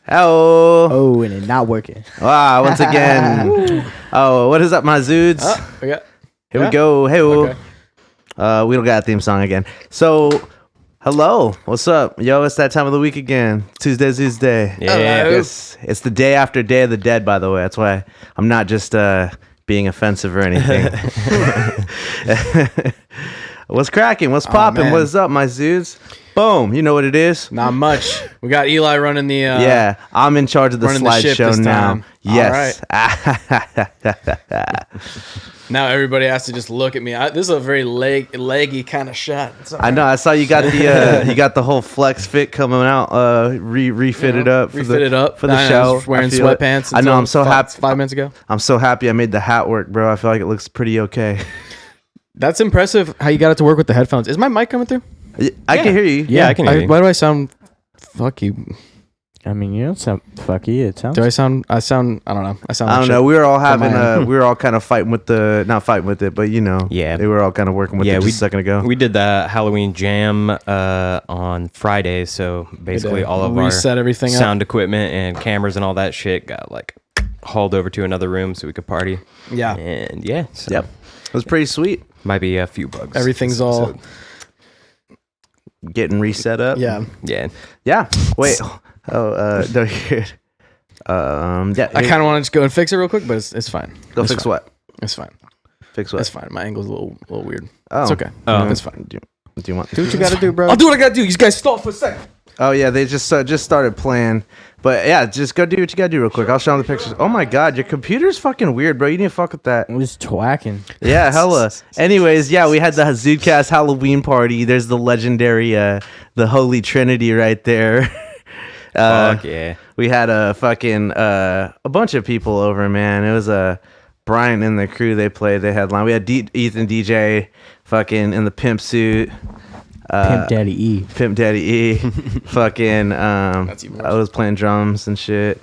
Oh, and it's not working. Wow, once again. Oh, what is up, my Zudes? Here we go. Hey, okay. We don't got a theme song again. So, hello. What's up? Yo, it's that time of the week again. Tuesday. Yeah. It's the day after Day of the Dead, by the way. That's why I'm not just being offensive or anything. What's cracking? What's popping? What's up, my Zudes? Boom. You know what it is? Not much. We got Eli running the... yeah, I'm in charge of the slideshow now. Yes. Right. Now everybody has to just look at me. This is a very leggy kind of shot. I know. I saw you got the you got the whole flex fit coming out, refitted up for the show. Wearing sweatpants. I know. I'm so happy. 5 minutes ago. I'm so happy I made the hat work, bro. I feel like it looks pretty okay. That's impressive. How you got it to work with the headphones? Is my mic coming through? I can hear you. Yeah, I can hear you. Why do I sound fucky? I mean, you don't sound fucky. It sounds. Do I sound? I don't know. I don't know. We were all having we were all kind of fighting with not fighting with it, but you know, yeah, they were all kind of working with it just a second ago. We did the Halloween jam on Friday, so basically all of our everything sound equipment and cameras and all that shit got like hauled over to another room so we could party. Yeah, and yeah, so yep, it was pretty sweet. Might be a few bugs. Everything's all getting reset up. Yeah. Wait. No, here. Yeah. I kind of want to just go and fix it real quick, but it's fine. Go fix what? It's fine. Fix what? It's fine. My angle's a little weird. Oh. It's okay. Oh. It's fine. Do you want? Do what you got to do, bro. I'll do what I got to do. You guys stall for a second. Oh yeah, they just started playing, but yeah, just go do what you gotta do real quick. I'll show them the pictures. Oh my god, your computer's fucking weird, bro. You need to fuck with that. It was twacking. Yeah, hella. Anyways, yeah, we had the Zudecast Halloween party. There's the legendary, the Holy Trinity right there. Fuck yeah. We had a fucking a bunch of people over, man. It was Brian and the crew. They played. They headline. We had Ethan DJ, fucking in the pimp suit. Pimp Daddy E. Fucking I was playing drums and shit.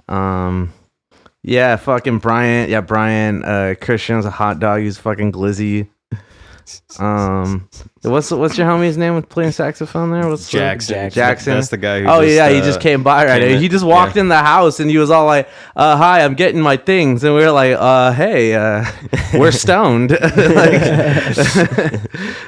Yeah, fucking Brian. Yeah, Brian. Christian's a hot dog. He's fucking glizzy. What's your homie's name with playing saxophone there? What's Jackson. That's the guy who he just came by right here. He just walked in the house and he was all like, hi, I'm getting my things. And we were like, hey, we're stoned.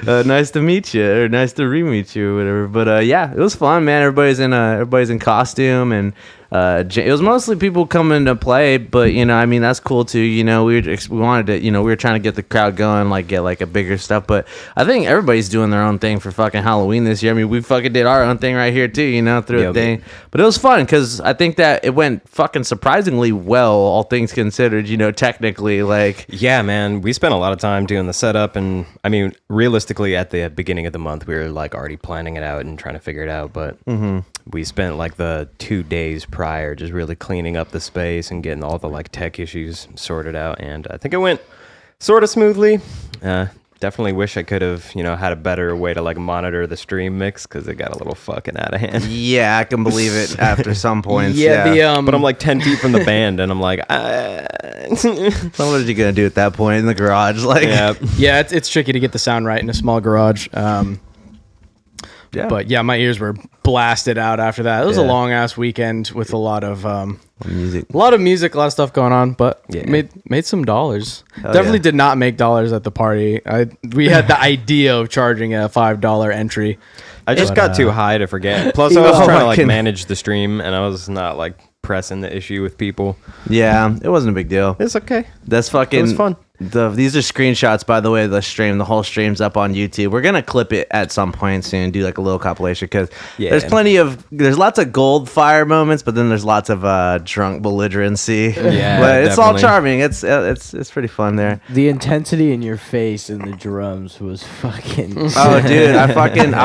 Nice to meet you, or nice to re-meet you, or whatever. But yeah, it was fun, man. Everybody's in costume, and it was mostly people coming to play, but you know, I mean, that's cool too. You know, we wanted to, you know, we were trying to get the crowd going, like get like a bigger stuff. But I think everybody's doing their own thing for fucking Halloween this year. I mean, we fucking did our own thing right here too, you know, through a thing. But it was fun because I think that it went fucking surprisingly well, all things considered. You know, technically, like yeah, man, we spent a lot of time doing the setup, and I mean, realistically, at the beginning of the month, we were like already planning it out and trying to figure it out, but. We spent like the 2 days prior just really cleaning up the space and getting all the like tech issues sorted out, and I think it went sort of smoothly. Definitely wish I could have, you know, had a better way to like monitor the stream mix because it got a little fucking out of hand. Yeah, I can believe it after some points. But I'm like 10 feet from the band, and I'm like, what are you gonna do at that point in the garage? Like, yeah, it's tricky to get the sound right in a small garage. Yeah. But yeah, my ears were blasted out after that. It was a long ass weekend with a lot of music, a lot of stuff going on. But made some dollars. Definitely did not make dollars at the party. We had the idea of charging a $5 entry. I just got too high to forget. Plus, I was trying to like manage the stream, and I was not like pressing the issue with people. Yeah, it wasn't a big deal. It's okay. That's fucking. It was fun. These are screenshots, by the way. The whole stream's up on YouTube. We're gonna clip it at some point soon, do like a little compilation, because there's lots of gold fire moments, but then there's lots of drunk belligerency. Yeah, but it's all charming. It's pretty fun there. The intensity in your face and the drums was fucking. Oh, dude, I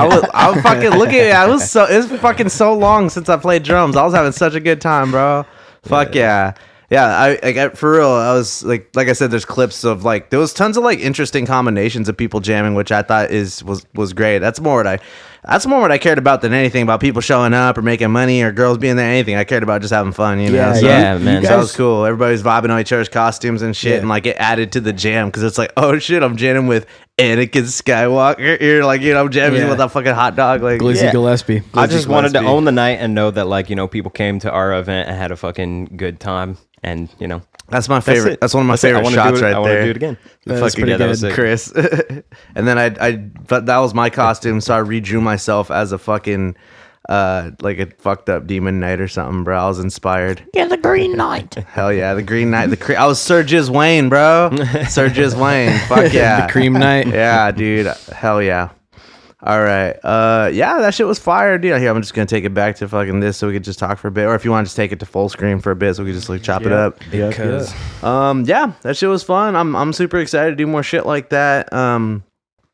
was fucking look at it. It's fucking so long since I played drums. I was having such a good time, bro. Fuck yeah. Yeah, I for real. I was like I said, there's clips of like there was tons of like interesting combinations of people jamming, which I thought was great. That's more what that's more what I cared about than anything about people showing up or making money or girls being there. Anything I cared about just having fun. You know? Yeah, So, yeah, man. So that was cool. Everybody was vibing on each other's costumes and shit, and like it added to the jam because it's like, oh shit, I'm jamming with Anakin Skywalker. You're like, I'm jamming with a fucking hot dog, like Glizzy Gillespie. I just wanted to own the night and know that like people came to our event and had a fucking good time, and that's my favorite. That's one of my favorite shots right there. I want to do it again. That's pretty good, Chris. And then but that was my costume, so I redrew myself as a fucking like a fucked up demon knight or something, bro. I was inspired. Yeah, the Green Knight. Hell yeah, the Green Knight. I was Sir Jizz Wayne, bro. Sir Jizz Wayne. Fuck yeah. The Cream Knight. Yeah, dude. Hell yeah. All right. Yeah, that shit was fire, dude. Here, I'm just gonna take it back to fucking this so we could just talk for a bit. Or if you want to just take it to full screen for a bit so we could just like chop it up. Because Yeah, that shit was fun. I'm super excited to do more shit like that.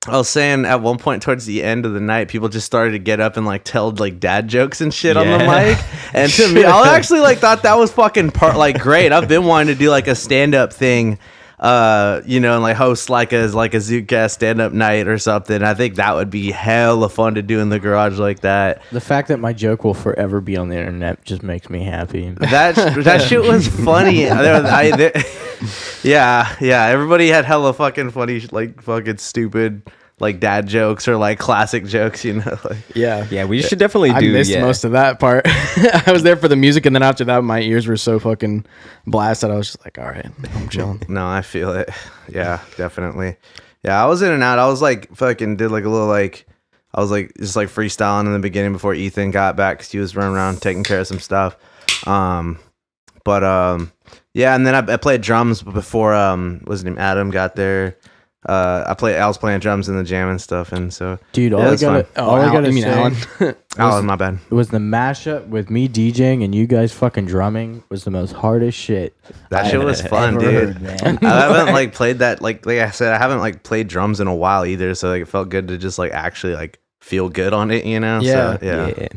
I was saying at one point towards the end of the night, people just started to get up and like tell like dad jokes and shit on the mic. And to me, I actually like thought that was fucking great. I've been wanting to do like a stand-up thing, and like host like a Zudecast stand-up night or something. I think that would be hella fun to do in the garage like that. The fact that my joke will forever be on the internet just makes me happy. That shit was funny. Yeah. Everybody had hella fucking funny, like fucking stupid, like dad jokes or like classic jokes, Like, Yeah, we should definitely do. I missed most of that part. I was there for the music, and then after that, my ears were so fucking blasted. I was just like, all right, I'm chilling. No, I feel it. Yeah, definitely. Yeah, I was in and out. I was like fucking did like a little like I was like just like freestyling in the beginning before Ethan got back because he was running around taking care of some stuff. Yeah, and then I played drums before what's his name, Adam got there. I was playing drums in the jam and stuff, and so dude, all I gotta say, Alan. Alan, my bad. It was the mashup with me DJing and you guys fucking drumming was the most hardest shit. That shit was fun, dude. Heard, man. I haven't like played that like I said, I haven't like played drums in a while either, so like it felt good to just like actually like feel good on it, Yeah, So, yeah.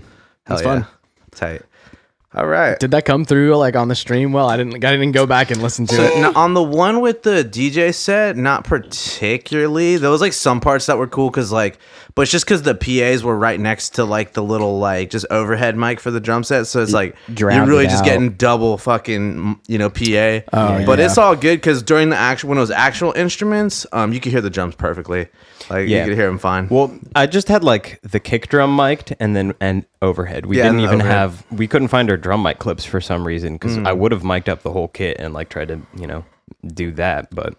It's fun. Tight. All right. Did that come through like on the stream? Well, I didn't go back and listen to it. So, on the one with the DJ set, not particularly. There was like some parts that were cool because like, but it's just because the PAs were right next to like the little like just overhead mic for the drum set, so it's like you're really just getting double fucking PA. But it's all good because during the when it was actual instruments, you could hear the drums perfectly. Like you could hear them fine. Well, I just had like the kick drum mic'd and overhead. We didn't even have. We couldn't find our drum mic clips for some reason because I would have mic'd up the whole kit and like tried to do that, but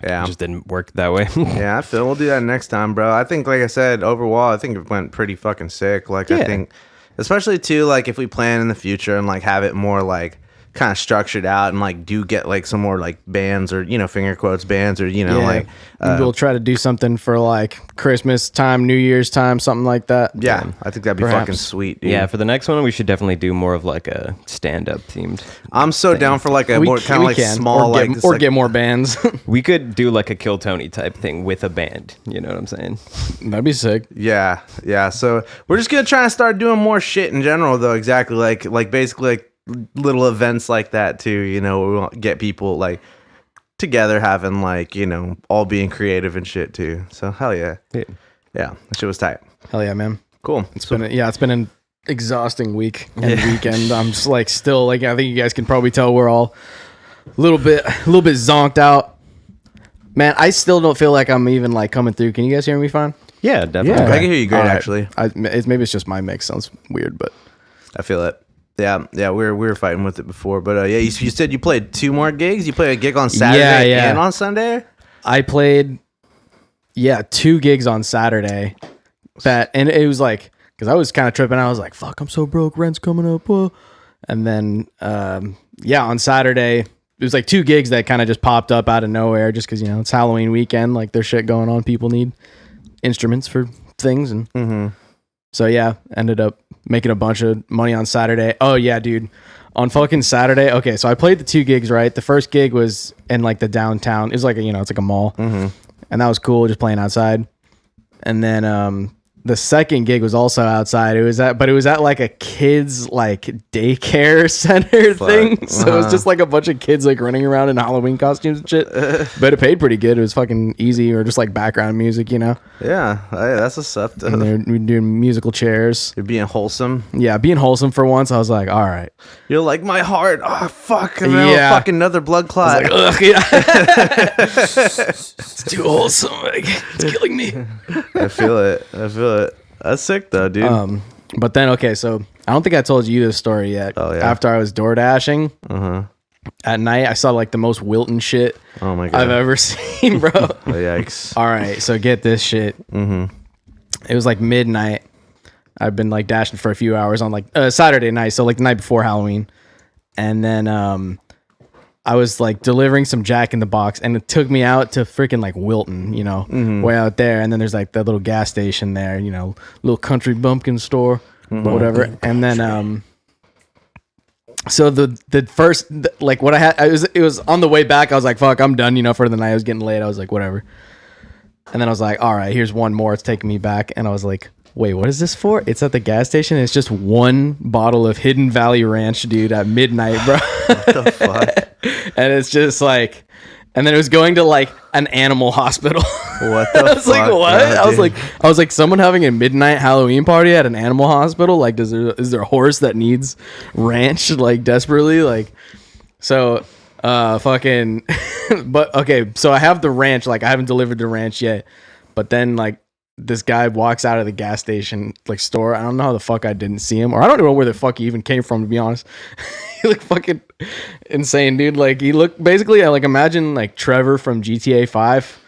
it just didn't work that way. Yeah, I feel we'll do that next time, bro. I think, like I said, overall, I think it went pretty fucking sick. Like I think, especially too, like if we plan in the future and like have it more like kind of structured out and like do get like some more like bands or finger quotes bands or like we'll try to do something for like Christmas time, New Year's time, something like that. Yeah, I think that'd be fucking sweet, dude. Yeah, for the next one we should definitely do more of like a stand-up themed. I'm so down for like a more kind of like small or get more bands. We could do like a Kill Tony type thing with a band. You know what I'm saying? That'd be sick. Yeah. So we're just gonna try and start doing more shit in general, though. Exactly, like basically like little events like that too. We want to get people like together having like all being creative and shit too. So hell yeah, that shit was tight. Hell yeah, man. Cool. It's been an exhausting week and weekend. I'm just like still like I think you guys can probably tell we're all a little bit zonked out. Man, I still don't feel like I'm even like coming through. Can you guys hear me fine? Yeah, definitely. I can hear you great actually. Maybe it's just my mix sounds weird, but I feel it. Yeah, we were fighting with it before, but you said you played 2 more gigs. You played a gig on Saturday and on Sunday. I played 2 gigs on Saturday. And it was like because I was kind of tripping. I was like, "Fuck, I'm so broke. Rent's coming up." And then on Saturday it was like 2 gigs that kind of just popped up out of nowhere, just because it's Halloween weekend. Like there's shit going on. People need instruments for things, and so ended up making a bunch of money on Saturday. Oh yeah, dude. On fucking Saturday. Okay, so I played the 2 gigs, right? The first gig was in like the downtown. It was like it's like a mall. And that was cool, just playing outside. And then the second gig was also outside. It was at like a kids like daycare center thing. So it was just like a bunch of kids like running around in Halloween costumes and shit. But it paid pretty good. It was fucking easy, or just like background music, you know? Yeah, that's what's up. And they're doing musical chairs. You're being wholesome. Yeah, being wholesome for once. I was like, all right. You're like, my heart. Oh fuck! And then fucking another blood clot. Like, ugh, yeah. It's too wholesome. Like, it's killing me. I feel it. That's sick though, dude. But then okay, so I don't think I told you this story yet. Oh yeah. After I was door dashing at night, I saw like the most Wilton shit God. I've ever seen, bro. Oh, yikes. All right, so get this shit. It was like midnight. I've been like dashing for a few hours on like Saturday night, so like the night before Halloween, and then I was like delivering some Jack in the Box, and it took me out to freaking like Wilton, you know, way out there. And then there's like that little gas station there, you know, little country bumpkin store, whatever. And then so the first like what I had, it was on the way back. I was like, fuck, I'm done, you know, for the night. It was getting late. I was like, whatever. And then I was like, all right, here's one more. It's taking me back. And I was like, wait, what is this for? It's at the gas station. It's just one bottle of Hidden Valley Ranch, dude, at midnight, bro. What the fuck? And it's just like, and then it was going to like an animal hospital. What the fuck? I was like, what? I was like, someone having a midnight Halloween party at an animal hospital? Like, is there a horse that needs ranch like desperately? Like, so fucking but okay, so I have the ranch, like I haven't delivered the ranch yet, but then like this guy walks out of the gas station like store. I don't know how the fuck I didn't see him, or I don't know where the fuck he even came from, to be honest. He looked fucking insane, dude. Like he looked basically like, imagine like Trevor from GTA 5,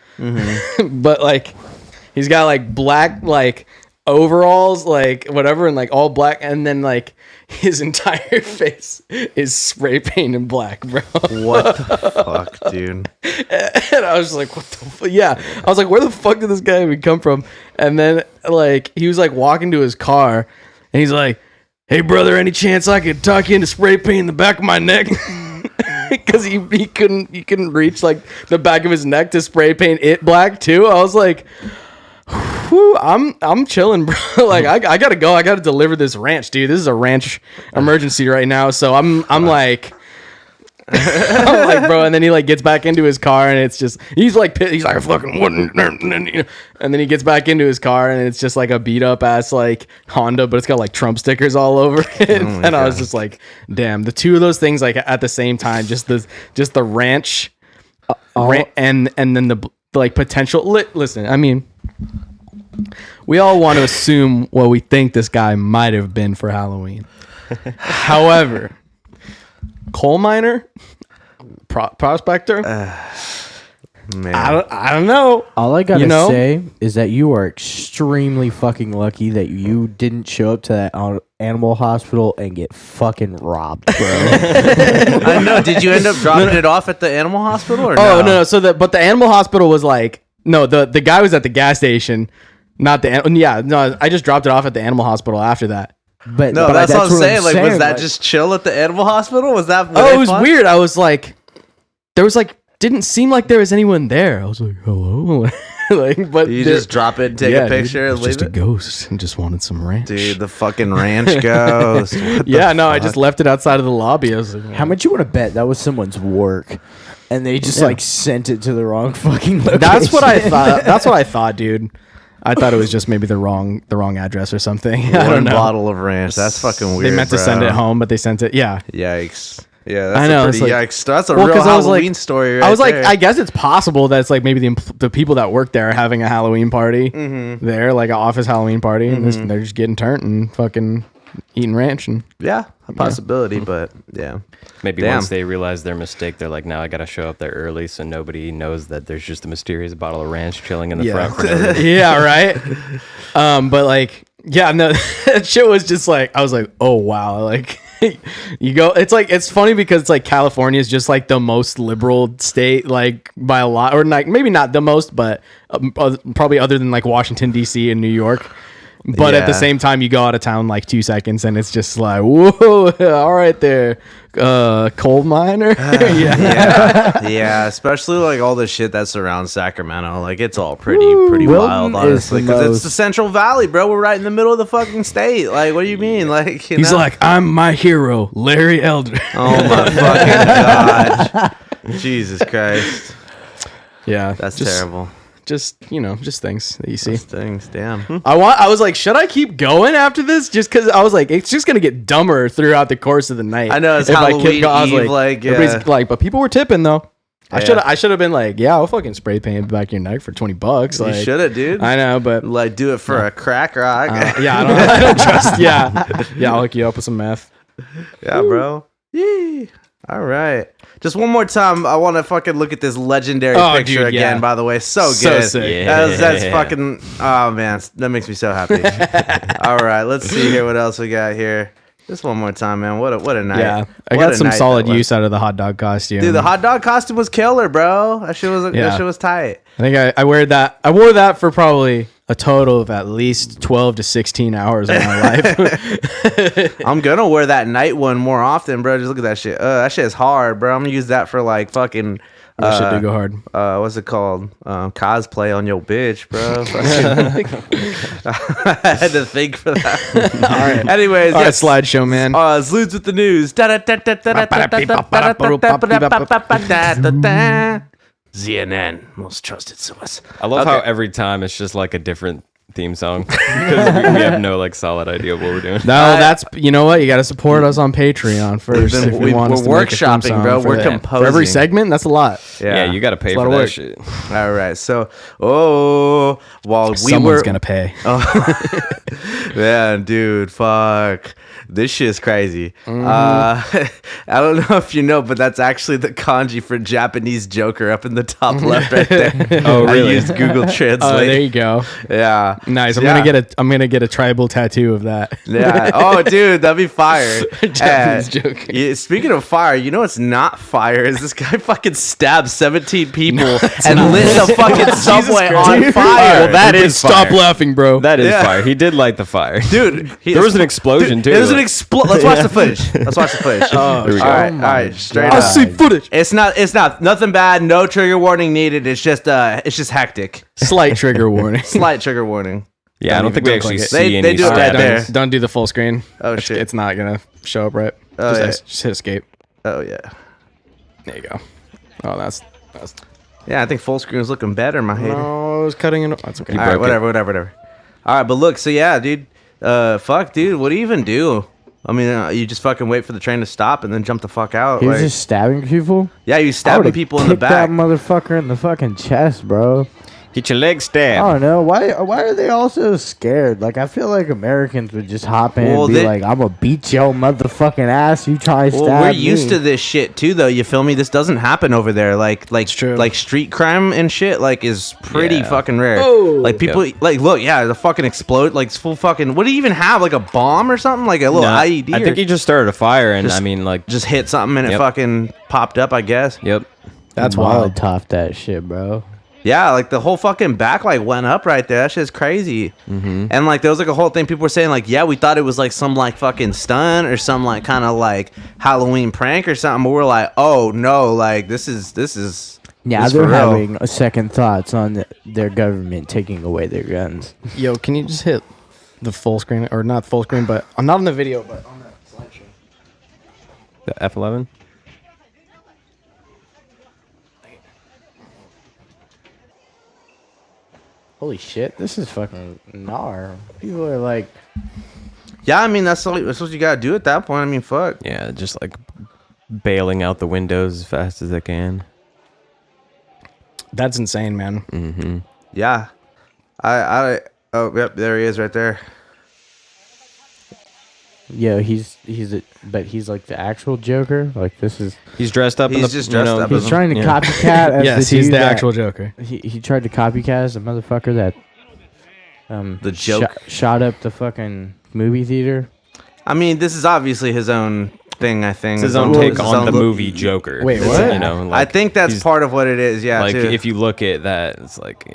but like he's got like black like overalls, like whatever, and like all black, and then like his entire face is spray painted black, bro. What the fuck, dude? And I was like, what the fuck? Yeah. I was like, where the fuck did this guy even come from? And then like he was like walking to his car, and he's like, hey brother, any chance I could talk you into spray painting the back of my neck? Because he couldn't reach like the back of his neck to spray paint it black too. I was like, whew, I'm chilling, bro. Like I gotta go. I gotta deliver this ranch, dude. This is a ranch emergency right now. So I'm like, I'm like, bro. And then he like gets back into his car, and it's just he's like I fucking wouldn't. And then he gets back into his car, and it's just like a beat up ass like Honda, but it's got like Trump stickers all over it. And God. I was just like, damn, the two of those things like at the same time, just the ranch, and then the like potential. Listen, I mean, we all want to assume what we think this guy might have been for Halloween. However, coal miner, prospector, Man. I don't know. All I gotta say is that you are extremely fucking lucky that you didn't show up to that animal hospital and get fucking robbed, bro. I know. Did you end up dropping it off at the animal hospital or no? Oh no. So but the animal hospital was like, no, the guy was at the gas station, not the yeah. No, I just dropped it off at the animal hospital after that. But that's what I'm saying. Like, was that just chill at the animal hospital? Was that? Oh, it was weird. I was like, there was like, didn't seem like there was anyone there. I was like, hello. Like, but you just drop it and take a picture and leave just it. A ghost and just wanted some ranch. Dude, the fucking ranch ghost. Yeah, no, I just left it outside of the lobby. I was like, how much you want to bet that was someone's work, and they just like sent it to the wrong fucking location? That's what I thought. That's what I thought, dude. I thought it was just maybe the wrong address or something. I don't know. One bottle of ranch. That's fucking weird. They meant to send it home, but they sent it. Yeah. Yikes. Yeah, that's I know, a pretty yikes. That's a real Halloween story right I was like, there. I guess it's possible that it's like maybe the people that work there are having a Halloween party there, like an office Halloween party, and they're just getting turned and fucking eating ranch. And yeah, a possibility, but yeah. Maybe once they realize their mistake, they're like, now I got to show up there early so nobody knows that there's just a mysterious bottle of ranch chilling in the front. For no reason. Yeah, right? But like, yeah, no, that shit was just like, I was like, oh, wow. Like, you go, it's like, it's funny because it's like California is just like the most liberal state, like by a lot, or like maybe not the most, but probably other than like Washington, D.C. and New York. But at the same time, you go out of town like 2 seconds, and it's just like, whoa, all right there, coal miner. Yeah, especially like all the shit that surrounds Sacramento. Like it's all pretty wild, honestly, because it's the Central Valley, bro. We're right in the middle of the fucking state. Like, what do you mean? Like, he's like, I'm my hero, Larry Elder. Oh my fucking god, Jesus Christ. Yeah, that's terrible. Just things that you see. Things, damn. I was like, should I keep going after this? Just because I was like, it's just gonna get dumber throughout the course of the night. I know it's Halloween Eve, everybody's like, but people were tipping though. I should have been like, yeah, I'll fucking spray paint the back of your neck for $20. Like, you should have, dude. I know, but like, do it for a crack rock. I don't trust. Yeah, I'll hook you up with some meth. Yeah, bro. Yee. All right. Just one more time, I want to fucking look at this legendary picture again, by the way. So good. So sick. Yeah. That's fucking... Oh, man. That makes me so happy. All right. Let's see here what else we got here. Just one more time, man. What a night. Yeah. I got some solid use out of the hot dog costume. Dude, the hot dog costume was killer, bro. That shit was tight. I think I wore that for probably a total of at least 12 to 16 hours of my life. I'm gonna wear that night one more often, bro. Just look at that shit. That shit is hard, bro. I'm gonna use that for like fucking that shit do go hard. What's it called? Cosplay on your bitch, bro. I had to think for that. All right. Anyways, all right, slideshow, man. Zudes with the news. CNN, most trusted source. I love how every time it's just like a different theme song because we have no like solid idea of what we're doing. No, that's you know what, you got to support us on Patreon first. We're workshopping, bro. We're composing for every segment. That's a lot. Yeah, you got to pay for that shit. All right, so while someone's gonna pay. Man, dude, fuck. This shit is crazy. I don't know if you know, but that's actually the kanji for Japanese Joker up in the top left right there. Oh, really? I used Google Translate. Oh, there you go. Yeah. Nice. I'm gonna get a tribal tattoo of that. Yeah. Oh, dude, that'd be fire. Japanese Joker. Yeah, speaking of fire, you know what's not fire is this guy fucking stabbed 17 people and lit the fucking subway on fire. Well, that is fire. Stop laughing, bro. That is fire. He did light the fire, dude. There was an explosion too. There was an Let's watch the footage. Let's watch the footage. Oh, all right, straight up. I see footage. It's not nothing bad. No trigger warning needed. It's just hectic. Slight trigger warning. Slight trigger warning. Yeah, I don't think we actually see any. They do it right there. Don't do the full screen. Oh shit, it's not gonna show up right. Just hit escape. Oh yeah. There you go. Oh, that's. Yeah, I think full screen was looking better in my head. No, I was cutting it. That's okay. All right, whatever. All right, but look, so yeah, dude. Fuck, dude. What do you even do? I mean, you just fucking wait for the train to stop and then jump the fuck out. He was just stabbing people? Yeah, he was stabbing people in the back. That motherfucker in the fucking chest, bro. Get your leg stabbed. I don't know. Why are they all so scared? Like, I feel like Americans would just hop in and be like, I'm going to beat your motherfucking ass. You try to stab me. Well, we're used to this shit, too, though. You feel me? This doesn't happen over there. Like street crime and shit, like, is pretty fucking rare. Oh. Like, people, like, look, the fucking explode, like, it's full fucking, what do you even have? Like, a bomb or something? Like, a little IED? I think he just started a fire and, just hit something and it fucking popped up, I guess. Yep. That's wild. Top that shit, bro. Yeah, like the whole fucking back like went up right there. That shit's crazy. Mm-hmm. And like there was like a whole thing. People were saying like, yeah, we thought it was like some like fucking stunt or some like kind of like Halloween prank or something. But we're like, oh no, like this is. Yeah, they're having a second thoughts on their government taking away their guns. Yo, can you just hit the full screen or not full screen, but not on the video, but on that slideshow. The F11. Holy shit, this is fucking gnar. People are like... Yeah, I mean, that's what you gotta do at that point. I mean, fuck. Yeah, just like bailing out the windows as fast as they can. That's insane, man. Mm-hmm. Yeah. Oh, yep, there he is right there. Yeah, he's like the actual Joker. Like this is he's dressed up. He's just dressed up. He's trying to copycat. As yes, he's the actual Joker. He tried to copycat as a motherfucker that the joke shot up the fucking movie theater. I mean, this is obviously his own thing. I think it's his own take on the movie Joker. Wait, what? You know, like, I think that's part of what it is. Yeah, like too. if you look at that, it's like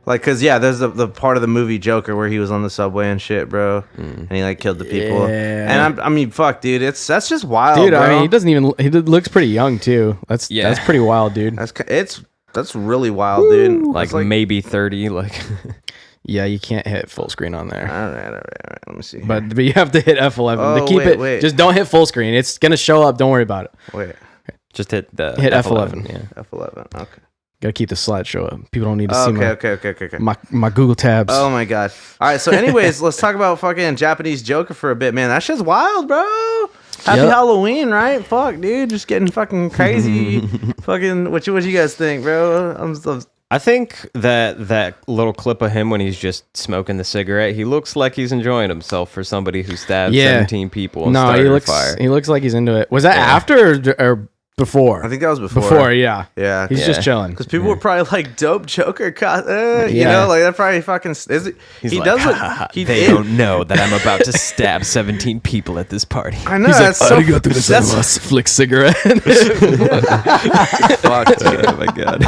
Like, cause there's the part of the movie Joker where he was on the subway and shit, bro, and he like killed the people. Yeah. And I mean, fuck, dude, that's just wild, Dude, bro. I mean, he looks pretty young too. That's pretty wild, dude. That's really wild, dude. Like maybe 30, like. Yeah, you can't hit full screen on there. All right. Let me see. But you have to hit F11 to keep wait. Just don't hit full screen. It's gonna show up. Don't worry about it. Wait. Just hit F11. Yeah. F11. Okay. Gotta keep the slideshow up. People don't need to see Okay. my Google tabs. Oh my god. All right. So, anyways, let's talk about fucking Japanese Joker for a bit, man. That shit's wild, bro. Happy Halloween, right? Fuck, dude. Just getting fucking crazy. Fucking. What you guys think, bro? I think that little clip of him when he's just smoking the cigarette, he looks like he's enjoying himself for somebody who stabbed 17 people and started a fire. He looks like he's into it. Was that after or before? I think that was before. Before, yeah. Yeah. He's just chilling. Because people were probably like, dope Joker, you know, like that probably fucking. They don't know that I'm about to stab 17 people at this party. I know. He's that's so. Flick cigarette. Fuck, dude. Oh my god.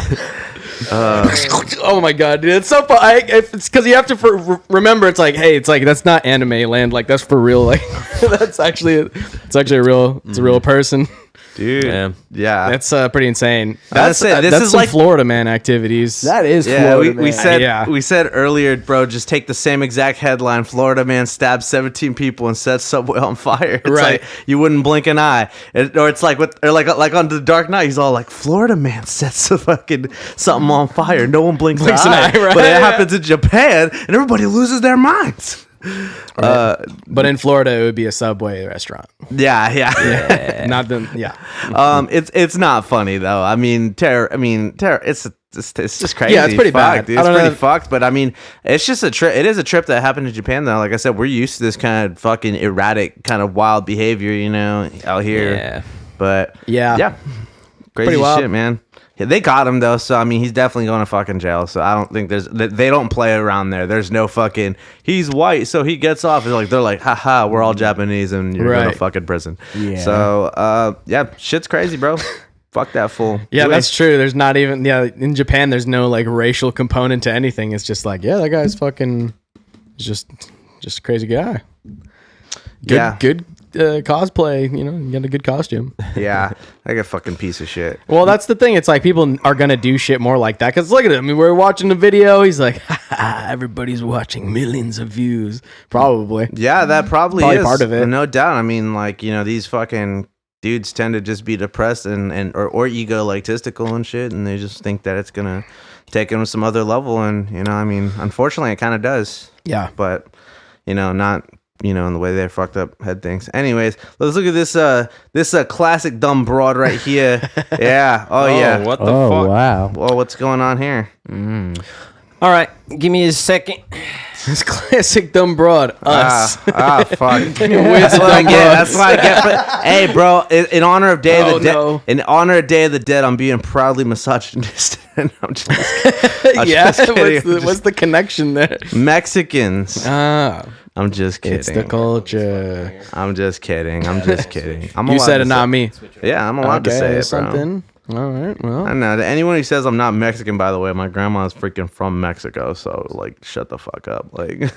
Oh my god, dude! It's so fun. It's because you have to remember. It's like, hey, it's like that's not anime land. Like that's for real. Like it's actually a real person. Dude, yeah, that's pretty insane. That's it. This that's is some like Florida man activities. That is Florida man. We said earlier, bro. Just take the same exact headline: Florida man stabs 17 people and sets subway on fire. It's like you wouldn't blink an eye, or it's like like on The Dark Knight. He's all like, Florida man sets a fucking something on fire. No one blinks an eye. Right? But it happens in Japan, and everybody loses their minds. But in Florida, it would be a Subway restaurant. Yeah. Not them. Yeah. It's not funny though. I mean, terror. It's just crazy. Yeah, it's pretty bad. Dude. It's pretty fucked. But I mean, it's just a trip. It is a trip that happened in Japan though. Like I said, we're used to this kind of fucking erratic, kind of wild behavior, you know, out here. Yeah. But yeah, crazy shit, man. Yeah, they got him though, so I mean, he's definitely going to fucking jail. So I don't think they don't play around there. There's no fucking he's white, so he gets off. They're like, haha, we're all Japanese, and you're going to fucking prison. Yeah. So shit's crazy, bro. Fuck that fool. Yeah, that's true. There's not even in Japan. There's no like racial component to anything. It's just like that guy's fucking just a crazy guy. Good cosplay, you know, you got a good costume. Yeah, like a fucking piece of shit. Well, that's the thing. It's like people are gonna do shit more like that because look at him. I mean, we're watching the video. He's like, everybody's watching, millions of views. Probably. Yeah, that probably is part of it. No doubt. I mean, like, you know, these fucking dudes tend to just be depressed or egotistical and shit, and they just think that it's gonna take them to some other level. And you know, I mean, unfortunately, it kind of does. Yeah. But you know, not. You know, in the way they fucked up head things. Anyways, let's look at this classic dumb broad right here. Yeah. Oh yeah. What the fuck? Wow. Well, what's going on here? All right, give me a second. This classic dumb broad. Us. Fuck. That's what I get. That's what I get. But, hey, bro, in honor of Day of the Dead, in honor of Day of the Dead, I'm being proudly misogynist. I'm just kidding. What's the connection there? Mexicans. I'm just kidding. It's the culture. I'm just kidding. You said it, not me. Yeah, I'm allowed to say it, bro. Something. All right. Well, I know. To anyone who says I'm not Mexican, by the way, my grandma's freaking from Mexico, so like, shut the fuck up. Like,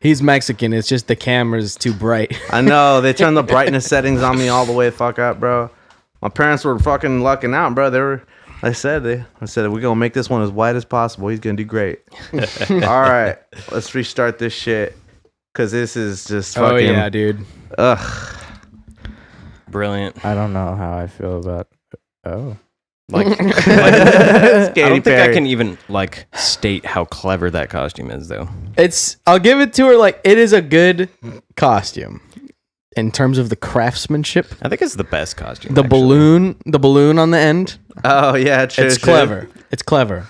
he's Mexican. It's just the camera's too bright. I know. They turned the brightness settings on me all the way the fuck up, bro. My parents were fucking lucking out, bro. I said we're gonna make this one as white as possible. He's gonna do great. All right, let's restart this shit. Cause this is just fucking. Oh yeah, dude. Ugh. Brilliant. I don't know how I feel about. Like I don't think I can even like state how clever that costume is, though. I'll give it to her. Like, it is a good costume in terms of the craftsmanship. I think it's the best costume. The balloon on the end. Oh yeah, true. It's clever. It's clever,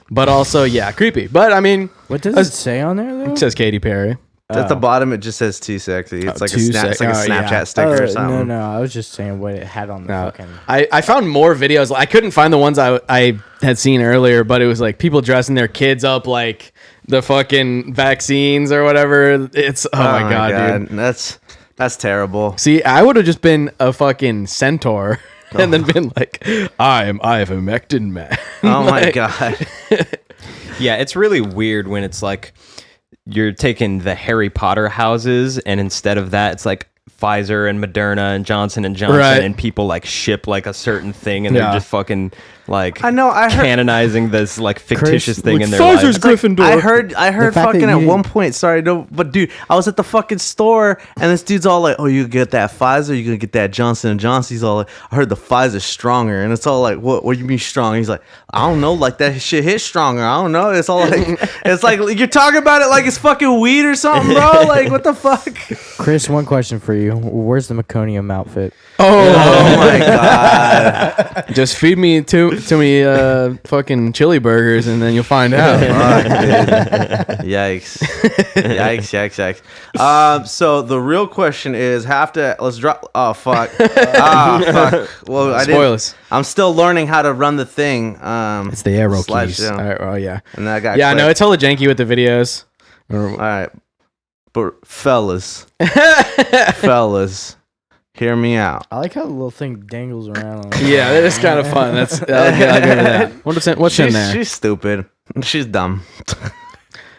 but also creepy. But I mean, what does it say on there though? It says Katy Perry. At the bottom, it just says "too sexy." It's like a Snapchat sticker or something. No, I was just saying what it had on the fucking. I found more videos. I couldn't find the ones I had seen earlier, but it was like people dressing their kids up like the fucking vaccines or whatever. It's oh my god, dude, that's terrible. See, I would have just been a fucking centaur. And then been like, I am ivermectin man. Oh my god. Yeah, it's really weird when it's like you're taking the Harry Potter houses, and instead of that, it's like Pfizer and Moderna and Johnson and Johnson, Right. and people like ship like a certain thing, and they're just fucking like I heard canonizing this like fictitious Chris, thing like, in their Pfizer's lives. Gryffindor. I heard The fact fucking that at you one didn't- point. Sorry, no, but dude, I was at the fucking store and this dude's all like, "Oh, you get that Pfizer? You gonna get that Johnson and Johnson?" He's all like, "I heard the Pfizer's stronger," and it's all like, "What? What do you mean strong?" He's like, "I don't know, like that shit hits stronger. I don't know." It's all like, it's like you're talking about it like it's fucking weed or something, bro. Like what the fuck? Chris, one question for you. Where's the meconium outfit? Oh my god. Just feed me too many fucking chili burgers, and then you'll find out. Fuck, dude. Yikes. So the real question is, let's drop. Oh fuck. Well, I didn't. Spoilers. I'm still learning how to run the thing. It's the arrow keys. slideshow. All right, well, yeah. And then I got. Yeah, I know clipped. it's hella janky with the videos. All right, but fellas, hear me out. I like how the little thing dangles around. Yeah, that is kind of fun. I'll give her that. What's in there? She's stupid. She's dumb.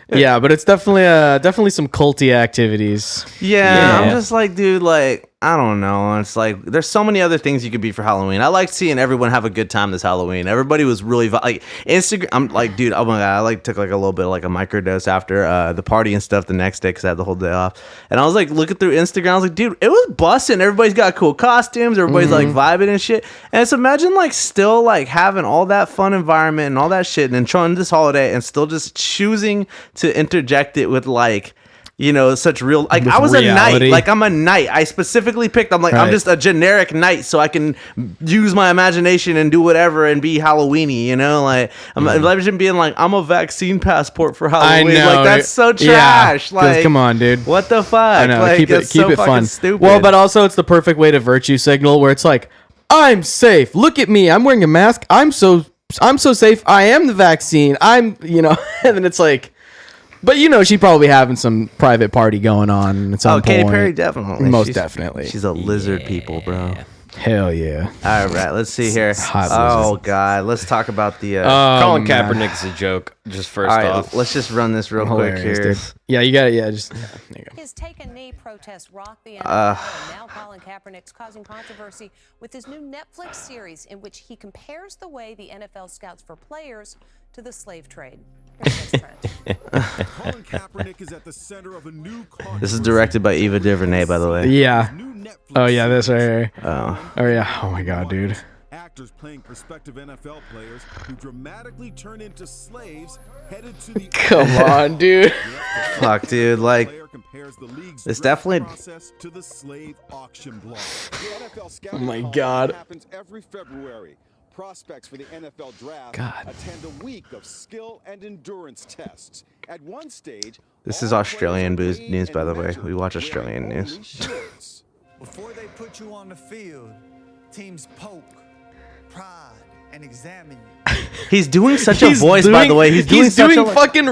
Yeah, but it's definitely some culty activities. Yeah, I'm Yeah. just like, dude, like, I don't know. It's like, there's so many other things you could be for Halloween. I like seeing everyone have a good time this Halloween. Everybody was really, like, Instagram. I'm like, dude, oh my God. I like took like a little bit of like a microdose after the party and stuff the next day because I had the whole day off. And I was like looking through Instagram. I was like, dude, it was busting. Everybody's got cool costumes. Everybody's like vibing and shit. And it's imagine like still like having all that fun environment and all that shit and enjoying this holiday and still just choosing to interject it with like, you know, such real, like, With I was a knight. reality. Like, I'm a knight. I specifically picked, I'm like, I'm Right. just a generic knight so I can use my imagination and do whatever and be Halloweeny, you know? Like, imagine being like, I'm a vaccine passport for Halloween. I know. Like, that's so Yeah, trash. 'cause Like, come on, dude. what the fuck? I know. Like, keep it's it so fucking fun. stupid. Well, but also it's the perfect way to virtue signal where it's like, I'm safe. Look at me. I'm wearing a mask. I'm so safe. I am the vaccine. I'm, you know, and then it's like, but you know, she probably having some private party going on at some Katy point. Perry, definitely. Most definitely. She's a lizard people, bro. Hell yeah. All right, let's see here. hot Oh, God. Let's talk about the... Colin man. Kaepernick is a joke. Just first all right, off, let's just run this real quick Hilarious, here. dude. Yeah, you got it. Yeah, just there you go. His take a knee protest rocked the NFL, and now Colin Kaepernick's causing controversy with his new Netflix series in which he compares the way the NFL scouts for players to the slave trade. Here's this trend. Colin Kaepernick is at the center of a new This is directed by Eva DuVernay, by the way. Yeah. new Netflix Oh yeah, this right here. Oh. Oh yeah. Oh my god, dude. Actors playing prospective NFL players who dramatically turn into slaves headed to the Come on, dude. Fuck, dude. Like, player compares the league's it's draft definitely- process to the slave auction block. Oh my god. Happens every February. Prospects for the NFL draft God. attend a week of skill and endurance tests. At one stage, This is all Australian players are news, weighed by the and way. measured We watch wearing Australian only news. shields. Before they put you on the field, teams poke, prod, and examine you. He's doing such a voice, by the way. He's doing fucking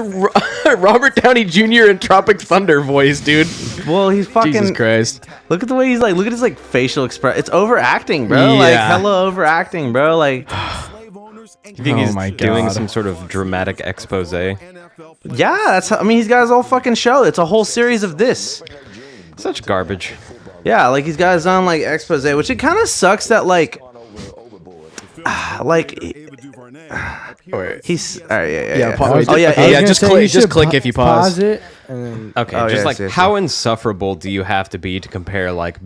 Robert Downey Jr. in Tropic Thunder voice, dude. Well, he's fucking. Jesus Christ. Look at the way he's like. Look at his like facial expression. It's overacting, bro. Like Yeah. hella overacting, bro. Like, Slave owners and you think Oh he's my doing God. some sort of dramatic expose? NFL players. yeah. That's. I mean, he's got his whole fucking show. It's a whole series of this. Such garbage. Yeah, like he's got his own like expose, which it kind of sucks that like, like Ava DuVernay appeared he's. All right, yeah. pause. Oh yeah, Okay, yeah. yeah, just click if you pause. it. And then Okay, Oh, just yes, like yes, how insufferable do you have to be to compare like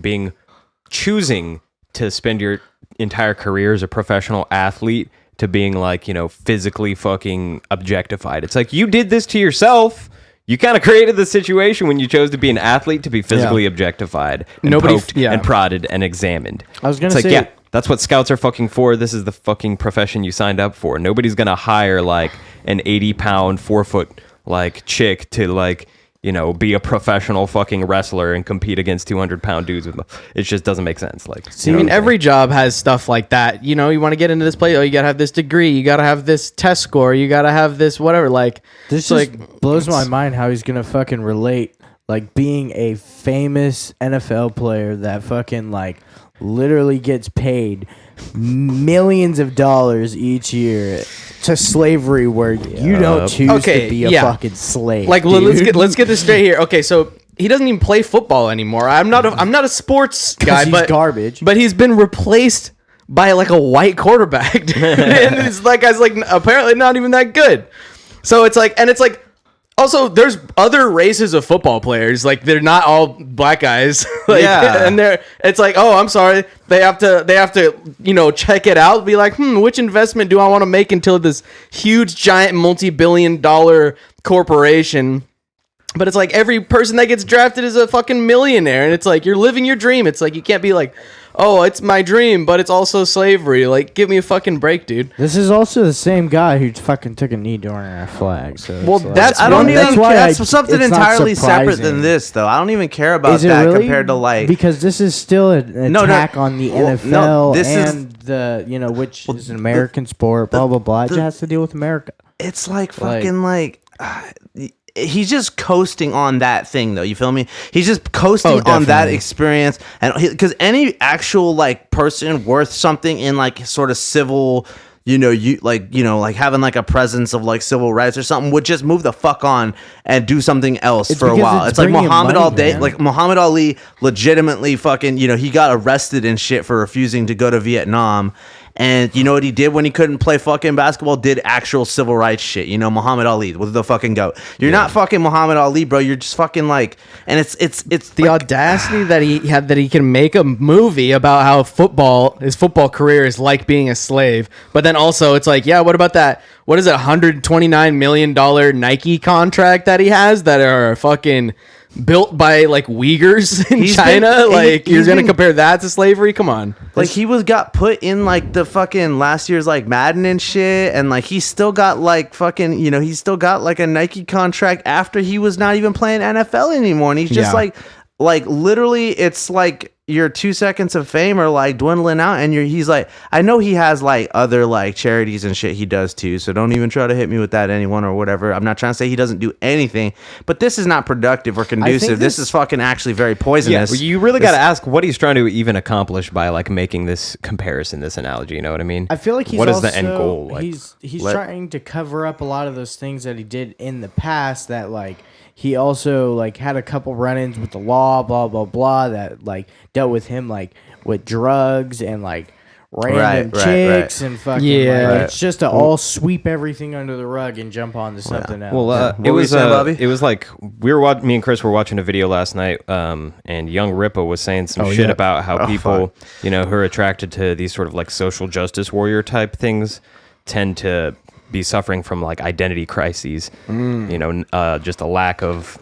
choosing to spend your entire career as a professional athlete to being like, you know, physically fucking objectified? It's like you did this to yourself. You kind of created the situation when you chose to be an athlete to be physically objectified and Nobody- poked yeah. and prodded and examined. I was gonna It's like, say- yeah, that's what scouts are fucking for. This is the fucking profession you signed up for. Nobody's gonna hire like an 80-pound, 4-foot like chick to like, you know, be a professional fucking wrestler and compete against 200-pound dudes with. It just doesn't make sense. Like, See, I mean, every job has stuff like that. You know, you want to get into this place. Oh, you gotta have this degree. You gotta have this test score. You gotta have this whatever. Like, this it's just blows my mind how he's gonna fucking relate like being a famous NFL player that fucking like literally gets paid millions of dollars each year to slavery where you don't choose to be a fucking slave. Like let's get this straight here. Okay, so he doesn't even play football anymore. I'm not a sports guy, he's but garbage. But he's been replaced by like a white quarterback, and that guy's like apparently not even that good. So it's like, also there's other races of football players. Like they're not all black guys. And it's like, oh, I'm sorry. They have to check it out. Be like, which investment do I want to make into this huge, giant, multi-billion-dollar corporation? But it's like every person that gets drafted is a fucking millionaire, and it's like you're living your dream. It's like you can't be like, oh, it's my dream, but it's also slavery. Like, give me a fucking break, dude. This is also the same guy who fucking took a knee during our flag. So well, that's something entirely separate than this, though. I don't even care about that really? Compared to like because this is still an attack on the NFL and the which is an American sport. Blah blah blah. It just has to deal with America. It's like fucking like. He's just coasting on that thing, though. You feel me? He's just coasting on that experience, and because any actual like person worth something in like sort of civil, like having like a presence of like civil rights or something would just move the fuck on and do something else for a while. It's like Muhammad Ali, like Muhammad Ali, legitimately fucking, he got arrested and shit for refusing to go to Vietnam. And you know what he did when he couldn't play fucking basketball? Did actual civil rights shit. Muhammad Ali was the fucking GOAT. You're not fucking Muhammad Ali, bro. You're just fucking like, and it's the like, audacity that he had that he can make a movie about how his football career is like being a slave. But then also it's like, yeah, what about that? What is it? $129 million Nike contract that he has that are fucking built by like Uyghurs in China. You're gonna compare that to slavery? Come on. Like he got put in like the fucking last year's like Madden and shit, and like he still got like fucking he's still got like a Nike contract after he was not even playing NFL anymore, and he's just like literally it's like your 2 seconds of fame are like dwindling out, and he's like, I know he has like other like charities and shit he does too, so don't even try to hit me with that, anyone or whatever. I'm not trying to say he doesn't do anything, but this is not productive or conducive. This is fucking actually very poisonous. Yeah, you really got to ask what he's trying to even accomplish by like making this comparison, this analogy. You know what I mean? I feel like what is the end goal? Like, he's trying to cover up a lot of those things that he did in the past that like. He also like had a couple run-ins with the law, blah blah blah, that like dealt with him like with drugs and like random chicks and fucking it's just to all sweep everything under the rug and jump on to something else. Well, it was like me and Chris were watching a video last night, and Young Ripa was saying some shit about how people, who are attracted to these sort of like social justice warrior type things tend to be suffering from like identity crises, just a lack of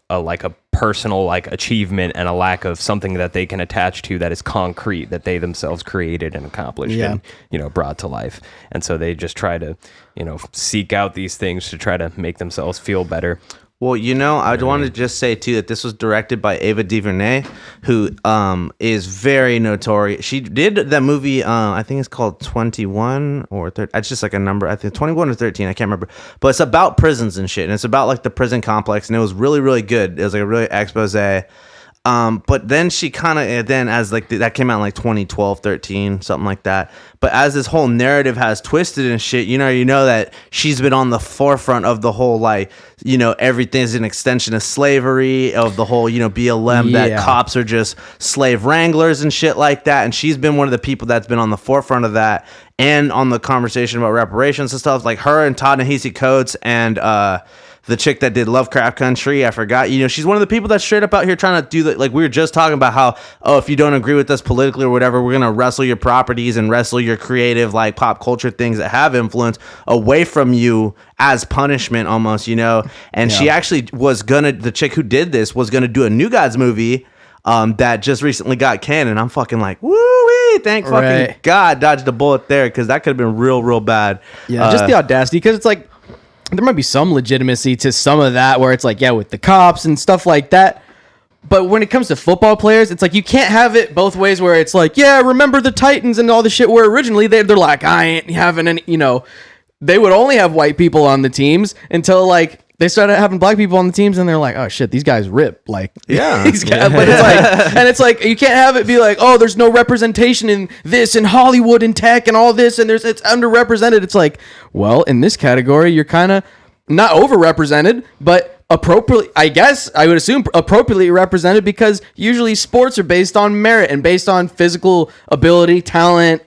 a personal like achievement and a lack of something that they can attach to that is concrete that they themselves created and accomplished and brought to life. And so they just try to seek out these things to try to make themselves feel better. Well, I wanted to just say, too, that this was directed by Ava DuVernay, who is very notorious. She did that movie, I think it's called 21 or 30. It's just like a number. I think 21 or 13. I can't remember. But it's about prisons and shit. And it's about like the prison complex. And it was really, really good. It was like a really expose. But then she kind of, as like that came out in like 2012, 13, something like that. But as this whole narrative has twisted and shit, you know that she's been on the forefront of the whole like, everything's an extension of slavery, of the whole, BLM, that cops are just slave wranglers and shit like that. And she's been one of the people that's been on the forefront of that and on the conversation about reparations and stuff. Like her and Ta-Nehisi Coates and the chick that did Lovecraft Country, I forgot. She's one of the people that's straight up out here trying to do that. Like we were just talking about how, if you don't agree with us politically or whatever, we're gonna wrestle your properties and wrestle your creative like pop culture things that have influence away from you as punishment, almost. And she actually was the chick who did this was gonna do a New Gods movie that just recently got canned, and I'm fucking like, woo-wee, thank fucking God, dodged a bullet there, because that could have been real, real bad. Yeah, just the audacity, because it's like, there might be some legitimacy to some of that where it's like, with the cops and stuff like that. But when it comes to football players, it's like you can't have it both ways where it's like, remember the Titans and all the shit where originally they're like, I ain't having any, they would only have white people on the teams until like they started having black people on the teams, and they're like, "Oh shit, these guys rip!" Like, Yeah. these guys, but it's like, and it's like you can't have it be like, "Oh, there's no representation in this, in Hollywood, and tech, and all this, and it's underrepresented." It's like, well, in this category, you're kind of not overrepresented, but appropriately, I guess I would assume appropriately represented, because usually sports are based on merit and based on physical ability, talent,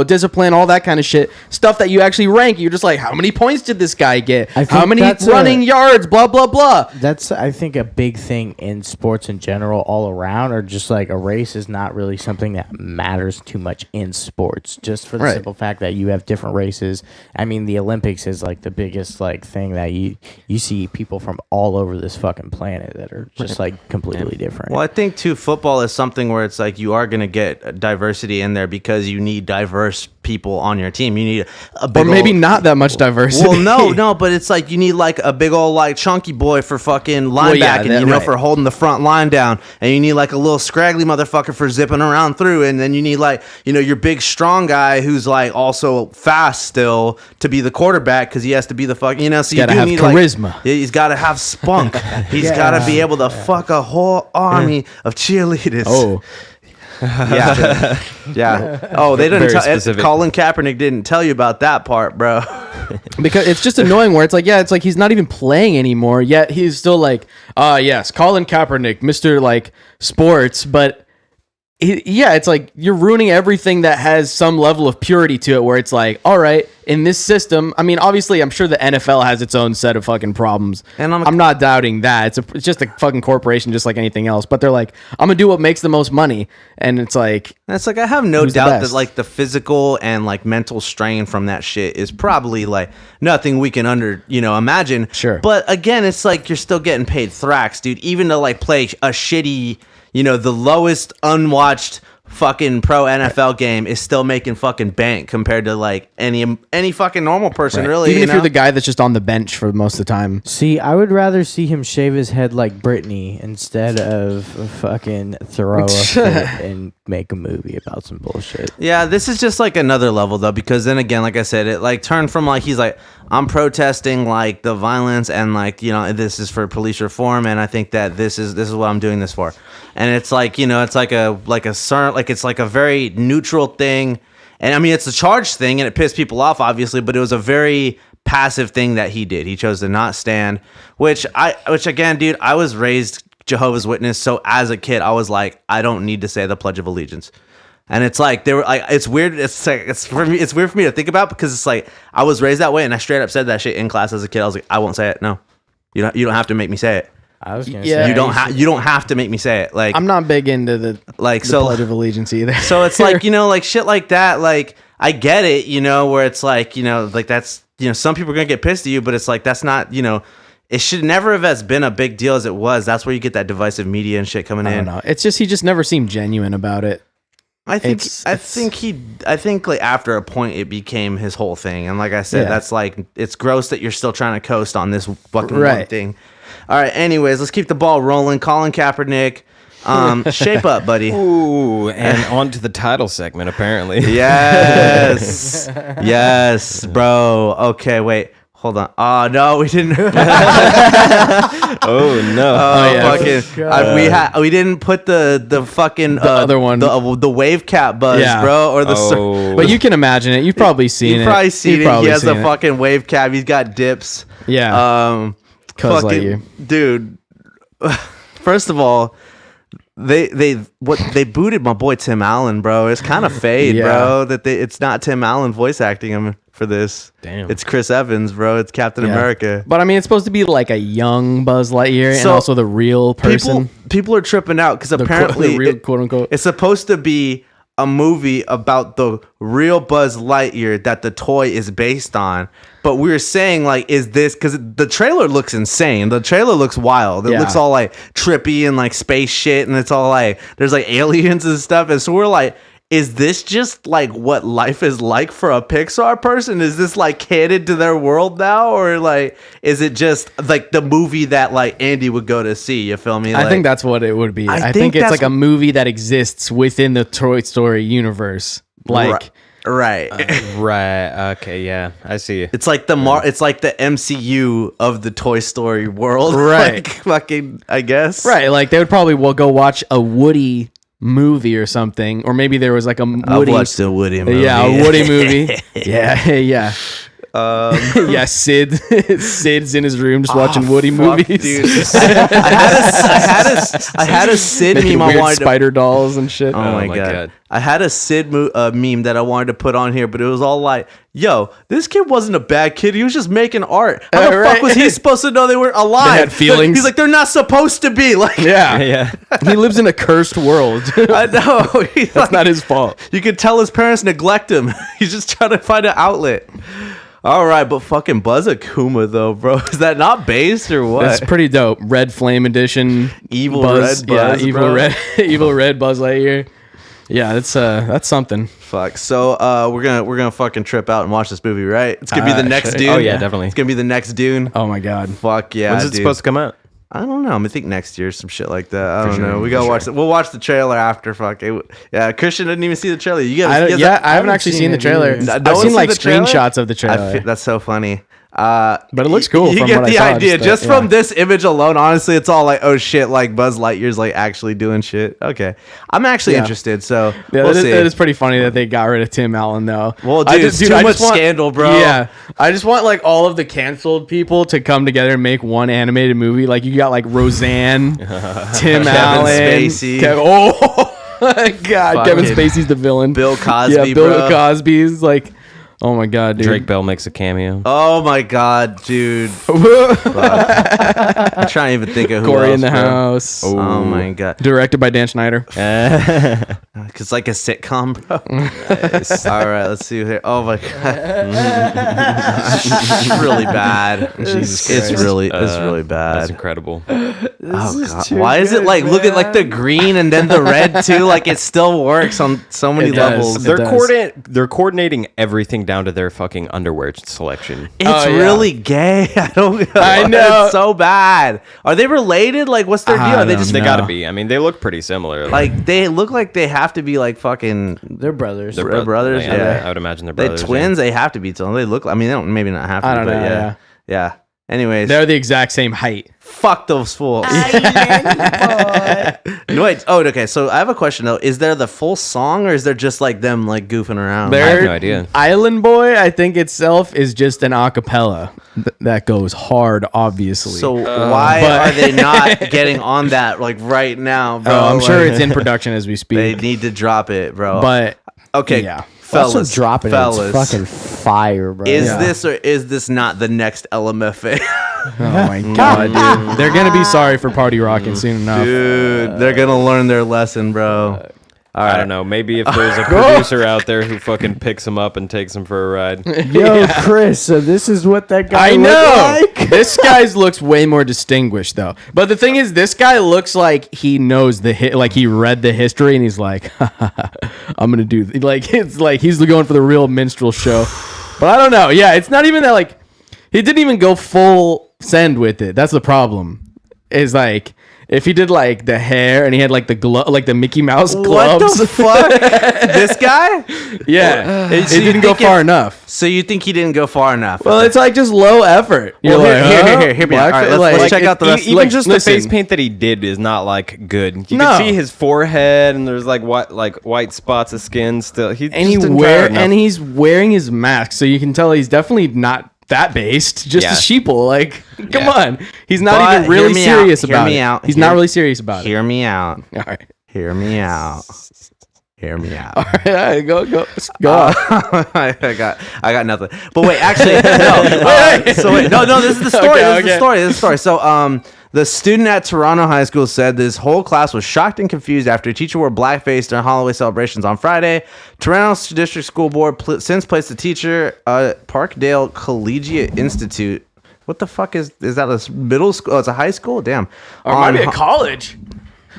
discipline, all that kind of shit. Stuff that you actually rank. You're just like, how many points did this guy get? How many running yards? Blah blah blah. That's, I think, a big thing in sports in general, all around, or just like a race is not really something that matters too much in sports, just for the simple fact that you have different races. I mean, the Olympics is like the biggest like thing that you see people from all over this fucking planet that are just like completely different. Well, I think too, football is something where it's like you are going to get diversity in there because you need diverse people on your team. You need a big, or maybe not that much diversity. Well, no, but it's like you need like a big old like chunky boy for fucking linebacking, for holding the front line down, and you need like a little scraggly motherfucker for zipping around through, and then you need like your big strong guy who's like also fast still to be the quarterback because he has to be the fucking so you gotta do have need charisma. Like, he's got to have spunk. He's got to be able to fuck a whole army of cheerleaders. Oh. Yeah. Oh, they didn't tell. Colin Kaepernick didn't tell you about that part, bro. Because it's just annoying where it's like he's not even playing anymore, yet he's still like, yes, Colin Kaepernick, Mr. like sports, but it's like you're ruining everything that has some level of purity to it, where it's like, all right, in this system, I mean, obviously I'm sure the NFL has its own set of fucking problems, and I'm not doubting that. It's just a fucking corporation just like anything else, but they're like, I'm gonna do what makes the most money, and it's like I have no doubt that like the physical and like mental strain from that shit is probably like nothing we can imagine. Sure. But again, it's like you're still getting paid thrax, dude, even to like play a shitty the lowest unwatched fucking pro NFL game is still making fucking bank compared to like any fucking normal person, really. Even if you're the guy that's just on the bench for most of the time. See, I would rather see him shave his head like Britney instead of fucking throw a fit and make a movie about some bullshit. Yeah, this is just like another level though, because then again, like I said, it like turned from like he's like, I'm protesting like the violence and like this is for police reform, and I think that this is what I'm doing this for. And it's like it's like a very neutral thing, and I mean it's a charged thing, and it pissed people off obviously, but it was a very passive thing that he did. He chose to not stand, which again, dude, I was raised Jehovah's Witness, so as a kid I was like, I don't need to say the Pledge of Allegiance. And it's like they were like, it's weird. It's like it's weird for me to think about, because it's like I was raised that way, and I straight up said that shit in class as a kid. I was like, I won't say it. No, you don't have to make me say it. I was gonna say you don't have to make me say it. Like I'm not big into the Pledge of Allegiance either. So it's like like shit like that. Like I get it, where it's like like that's some people are gonna get pissed at you, but it's like that's not it should never have as been a big deal as it was. That's where you get that divisive media and shit coming in. I don't know. It's just he just never seemed genuine about it. I think like after a point it became his whole thing, and like I said, that's like it's gross that you're still trying to coast on this fucking one thing. All right, anyways, let's keep the ball rolling. Colin Kaepernick, shape up, buddy. Ooh, and on to the title segment apparently. Yes, yes, bro. Okay, wait. Hold on. Oh no, we didn't. Oh no! Fucking, we didn't put the fucking the other one, the wave cap buzz, bro, or the. But you can imagine it. You've probably seen it. You've probably seen it. He has a fucking wave cap. He's got dips. Yeah. Cuzz Lightyear, dude. First of all, they booted my boy Tim Allen, bro. It's kind of fade, bro. That it's not Tim Allen voice acting him for this. Damn. It's Chris Evans, bro. It's Captain America. But I mean, it's supposed to be like a young Buzz Lightyear, and also the real person. People are tripping out because apparently, the real, quote unquote, it's supposed to be a movie about the real Buzz Lightyear that the toy is based on. But we were saying, like, is this, because the trailer looks insane. The trailer looks wild. It looks all like trippy and like space shit, and it's all like there's like aliens and stuff. And so we're like, is this just like what life is like for a Pixar person? Is this like catered to their world now, or like is it just like the movie that like Andy would go to see? You feel me? Like, I think that's what it would be. I think it's like a movie that exists within the Toy Story universe. Like Right. Right. Okay. Yeah. I see. It's like it's like the MCU of the Toy Story world. Right. Like, fucking, I guess. Right. Like they would probably go watch a Woody movie or something, or maybe there was like a Woody. I've watched the Woody movie. Yeah, a Woody movie. Yeah. Yeah, Sid's in his room just watching Woody movies. Dude. I had a Sid Making meme I weird wanted spider dolls and shit. Oh my god. I had a Sid meme that I wanted to put on here, but it was all like, yo, this kid wasn't a bad kid. He was just making art. How the fuck was he supposed to know they weren't alive? They had feelings. He's like, they're not supposed to be. Like, Yeah. He lives in a cursed world. I know. That's not his fault. You could tell his parents neglect him. He's just trying to find an outlet. All right, but fucking Cuzz-kuma though, bro. Is that not based or what? That's pretty dope. Red Flame Edition. Evil Red Buzz, evil bro. evil red Buzz Lightyear. Yeah, that's something. Fuck. So we're gonna fucking trip out and watch this movie, right? It's gonna be the next sure. Dune. Oh yeah, definitely. It's gonna be the next Dune. Oh my god. Fuck yeah. When's it dude. supposed to come out? I don't know. I think next year, some shit like that. I don't know. We gotta watch it. We'll watch the trailer after. Fuck it. Yeah, Christian didn't even see the trailer. I haven't actually seen the trailer. I've seen like screenshots of the trailer. That's so funny. But it looks cool. You from get what the I saw, idea just from this image alone. Honestly, it's all like, oh shit, like Buzz Lightyear's like actually doing shit. Okay, I'm actually interested. So yeah, we'll see. It is pretty funny that they got rid of Tim Allen though. Well, dude, it's too much scandal, bro. Yeah, I just want like all of the canceled people to come together and make one animated movie. Like you got like Roseanne, Tim Allen, Spacey. oh god, Kevin Spacey's the villain. Bill Cosby, yeah, Bill bro. Cosby's like. Oh my god, dude. Drake Bell makes a cameo. Oh my god, dude. I'm trying to even think of who Corey else, in the bro. house. Oh my god. Directed by Dan Schneider. It's like a sitcom, bro. Nice. All right, let's see here. Oh my god. It's really bad. Jesus It's Christ. really bad. That's incredible. Oh god. Why is it like look at like the green and then the red too? Like it still works on so many It does. levels. They're coordinating everything down to their fucking underwear selection. It's really gay. I know. It's so bad. Are they related? Like, what's their deal? I Are they don't just They know. gotta be. I mean, they look pretty similar. like they look like they have to be like fucking They're brothers. They're brothers. Yeah, I would imagine they're they brothers. twins. They have to be. So they look. I mean, they don't. Maybe not have to. I don't but know, yeah. Anyways, They're the exact same height. fuck those fools. Wait. Oh, okay. So I have a question though. Is there the full song, or is there just like them like goofing around? I have They're- no idea. Island Boy, I think itself is just an acapella that goes hard, obviously. So why But- are they not getting on that like right now, bro? I'm sure Like, it's in production as we speak. They need to drop it, bro. but okay, yeah. fellas, Also dropping fellas. it. It's fucking fire, bro. Is Yeah. this or is this not the next LMFA? oh my god, dude, they're gonna be sorry for party rocking soon enough. Dude, they're gonna learn their lesson, bro. All right. I don't know. Maybe if there's a producer out there who fucking picks them up and takes them for a ride. Yo, Chris, so this is what that guy I know. looked like? This guy's looks way more distinguished though. But the thing is, this guy looks like he knows like he read the history and he's like, I'm gonna do like it's like he's going for the real minstrel show. But I don't know. Yeah, it's not even that like he didn't even go full send with it. That's the problem. Is like if he did like the hair and he had like the like the Mickey Mouse gloves. What the fuck? This guy? Yeah, it So you didn't go think far enough. So you think he didn't go far enough? Well, it's like just low effort. You're Well, like, here, hear me out. All right, let's check out the rest. Even just the listen. face paint that he did is not like good. You No. can see his forehead and there's like white spots of skin still. He and just didn't try hard enough. he's wearing his mask, so you can tell he's definitely not that based. Just Yeah. a sheeple. Like, come Yeah. on, he's not But even really hear me serious out, hear about me it. out, He's hear- not really serious about Hear me out. it. All right, Hear me out. Hear me out. all right, go on. I got nothing. But wait, actually, no. So wait, no. This is the story. Okay, This is the okay. story. This is the story. So, the student at Toronto High School said this whole class was shocked and confused after a teacher wore blackface during Halloween celebrations on Friday. Toronto District School Board since placed the teacher at Parkdale Collegiate Institute. What the fuck is that? A middle school? Oh, it's a high school. Damn. Or it might be a college.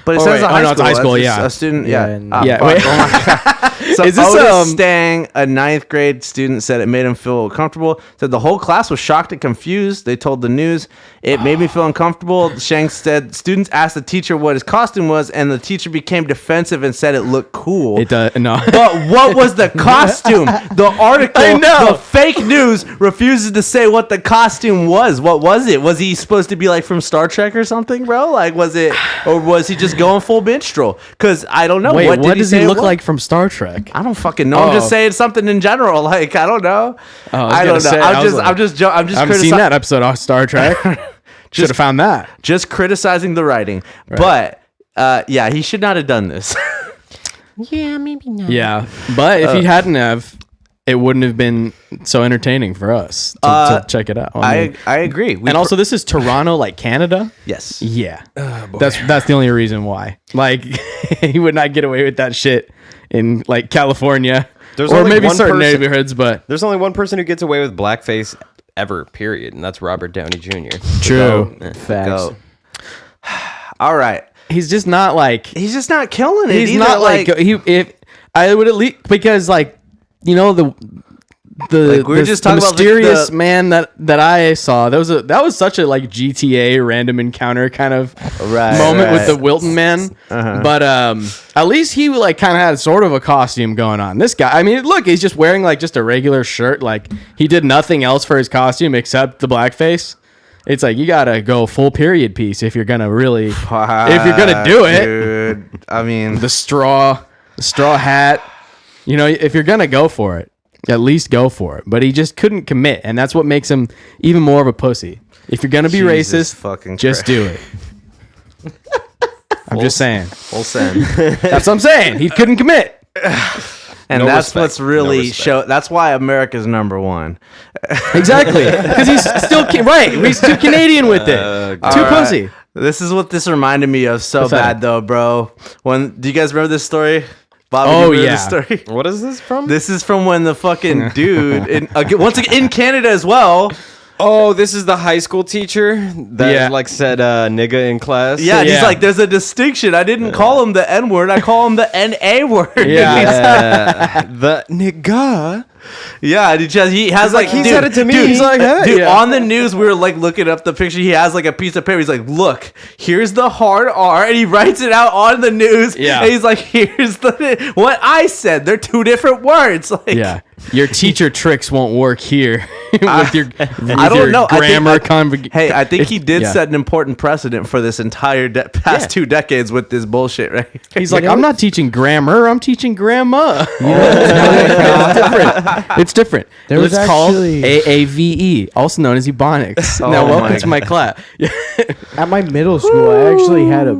But it Oh, says wait. a high Oh, no, school. it's high school, That's yeah. a student. Yeah, Yeah. and- Oh, Yeah, fuck. wait. Oh my God. So Is this, Otis Stang, a 9th grade student, said it made him feel comfortable. Said the whole class was shocked and confused. They told the news, it made me feel uncomfortable. Shanks said students asked the teacher what his costume was, and the teacher became defensive and said it looked cool. It does no. But what was the costume? The article, I know. the fake news refuses to say what the costume was. What was it? Was he supposed to be like from Star Trek or something, bro? Like, was it, or was he just going full minstrel? Because I don't know. Wait, what what did does he he say look it was? like from Star Trek? I don't fucking know. I'm just Oh. saying something in general. Like, I don't know. I I don't was know. gonna say, I was I'm just I haven't criticizing. seen that episode of Star Trek. Should have found that. Just criticizing the writing. But yeah, he should not have done this. Yeah, but if he hadn't have, it wouldn't have been so entertaining for us to check it out. I agree. and also, this is Toronto, like Canada. yes. Yeah, that's the only reason why. Like, he would not get away with that shit in like California, There's or only maybe one certain person- neighborhoods. But There's only one person who gets away with blackface ever, period, and that's Robert Downey Jr. true, Facts. Go. All right. he's just not like He's just not killing it. he's either. not like he. If I would at least because like the Like, we were just talking about the- mysterious the- man that I saw. That was such a like GTA random encounter kind of moment with the Wilton man. But at least he like kind of had sort of a costume going on. This guy, I mean, look, he's just wearing like just a regular shirt. Like he did nothing else for his costume except the blackface. It's like you gotta go full period piece if you're gonna really if you're gonna do it. Dude, I mean, The straw hat. You know, if you're gonna go for it, at least go for it. But he just couldn't commit, and that's what makes him even more of a pussy. If you're gonna be Jesus racist, fucking just do it. I'm just saying. full send. That's what I'm saying. He couldn't commit. And No that's respect. what's really No respect. show. That's why America's number one. Exactly, because he's still right. He's too Canadian with it. Too pussy. This is what this reminded me of so What's that? bad though, bro. Do you guys remember this story? Bob, do Oh, you remember yeah. this story? What is this from? This is from when the fucking dude, once again in Canada as well. Oh, this is the high school teacher that Yeah. like said nigga in class. Yeah, and he's Yeah. like, there's a distinction. I didn't call him the N word. I call him the NA word. Yeah. The nigga. Yeah, and he has like he dude, said it to me. Dude, He's like, hey, dude, yeah. on the news, we were like looking up the picture. He has like a piece of paper. He's like, look, here's the hard R, and he writes it out on the news. Yeah. And he's like, here's the what I said. They're two different words. Like, Yeah, your teacher tricks won't work here with your I don't your know. grammar. Hey, I think he did yeah. set an important precedent for this entire past 2 decades with this bullshit, right? He's like, I'm not teaching grammar. I'm teaching grandma. It's different. It's different. There was It's called actually- AAVE, also known as Ebonics. Now, Oh welcome my to my class. At my middle school, I actually had a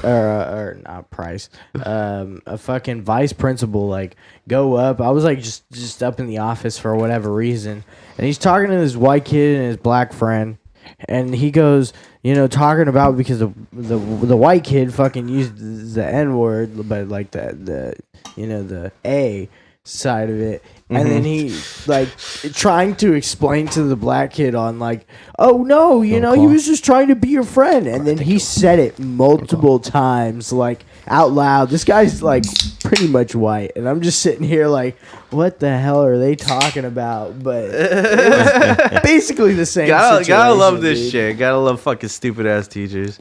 or not Price, a fucking vice principal like go up. I was like just up in the office for whatever reason, and he's talking to this white kid and his black friend, and he goes, talking about because the white kid fucking used the N word, but like the A side of it. And then he like trying to explain to the black kid on like, oh no, he was just trying to be your friend. And then he said it multiple times, like out loud. This guy's like pretty much white, and I'm just sitting here like, what the hell are they talking about? But it was basically the same. Gotta love this dude. shit. Gotta love fucking stupid ass teachers.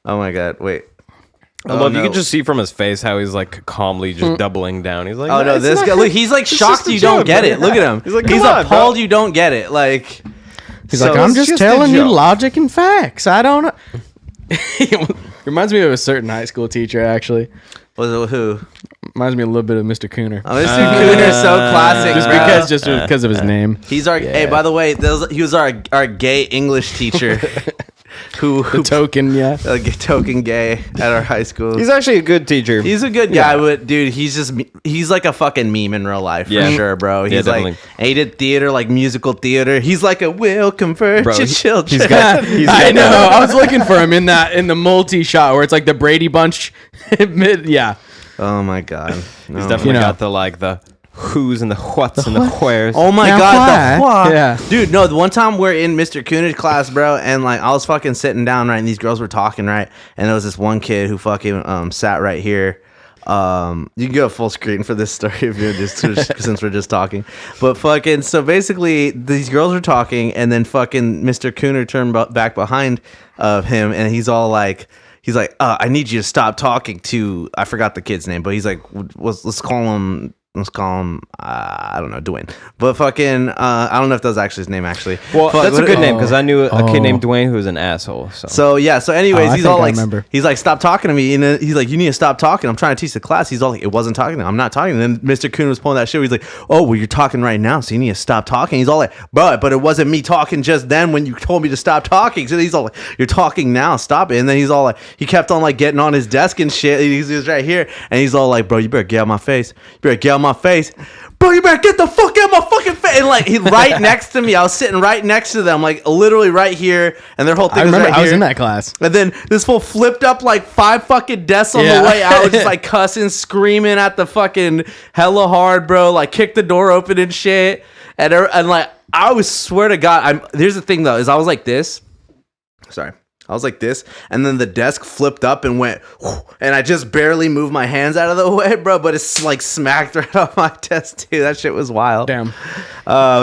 Oh my god, wait. I love you can just see from his face how he's like calmly just doubling down. He's like, Oh no, it's this not- guy. Look, he's like it's shocked just a you don't joke, get man. it. Look at him. He's like, he's come on, appalled bro. you don't get it. Like He's so like, I'm it's just just a telling you joke. logic and facts. I don't know. Reminds me of a certain high school teacher, actually. was it who? Reminds me a little bit of Mr. Cooner. Oh, Mr. Cooner's so classic. Just bro. because of his name. He's our. Hey, by the way, he was our gay English teacher. who The token, yeah. token gay at our high school. He's actually a good teacher. He's a good guy, but dude, he's like a fucking meme in real life for Yeah. sure, bro. Yeah, He's like definitely. he did theater, like musical theater. He's like a will convert Bro, your he- children. he's got- I know. I was looking for him in the multi shot where it's like the Brady Bunch. Yeah. Oh my god, He's definitely got the who's and the whats and the wheres. Oh my god, the what? Yeah. Dude, no, the one time we're in Mr. Cooner's class, bro, and like I was fucking sitting down, right, and these girls were talking, right, and there was this one kid who fucking sat right here. You can go full screen for this story if you're just since we're just talking. But fucking, so basically these girls were talking, and then fucking Mr. Cooner turned back behind him, and he's like, I need you to stop talking to, I forgot the kid's name, but he's like, let's call him, I don't know, Dwayne. But fucking, I don't know if that was actually his name, actually. Well, that's a good name, because I knew a kid named Dwayne who was an asshole. So yeah, so anyways, he's all like, remember. he's like, stop talking to me. And then he's like, you need to stop talking. I'm trying to teach the class. He's all like, it wasn't talking to him. I'm not talking. And then Mr. Coon was pulling that shit. He's like, oh, well, you're talking right now, so you need to stop talking. He's all like, but it wasn't me talking just then when you told me to stop talking. So he's all like, you're talking now, stop it. And then he's all like, he kept on like getting on his desk and shit. He was right here. And he's all like, bro, you better get out of my face. You better get out of my face. Bro, you better get the fuck out of my fucking face. And like, he right next to me. I was sitting right next to them, like literally right here. And their whole thing was right here. I was in that class. And then this fool flipped up like 5 fucking desks on the way out, just like cussing, screaming at the fucking hella hard, bro. Like kicked the door open and shit. And like, I was swear to God, here's the thing though, is I was like this. Sorry. I was like this, and then the desk flipped up and went, and I just barely moved my hands out of the way, bro, but it's like smacked right off my desk, too. That shit was wild. Damn.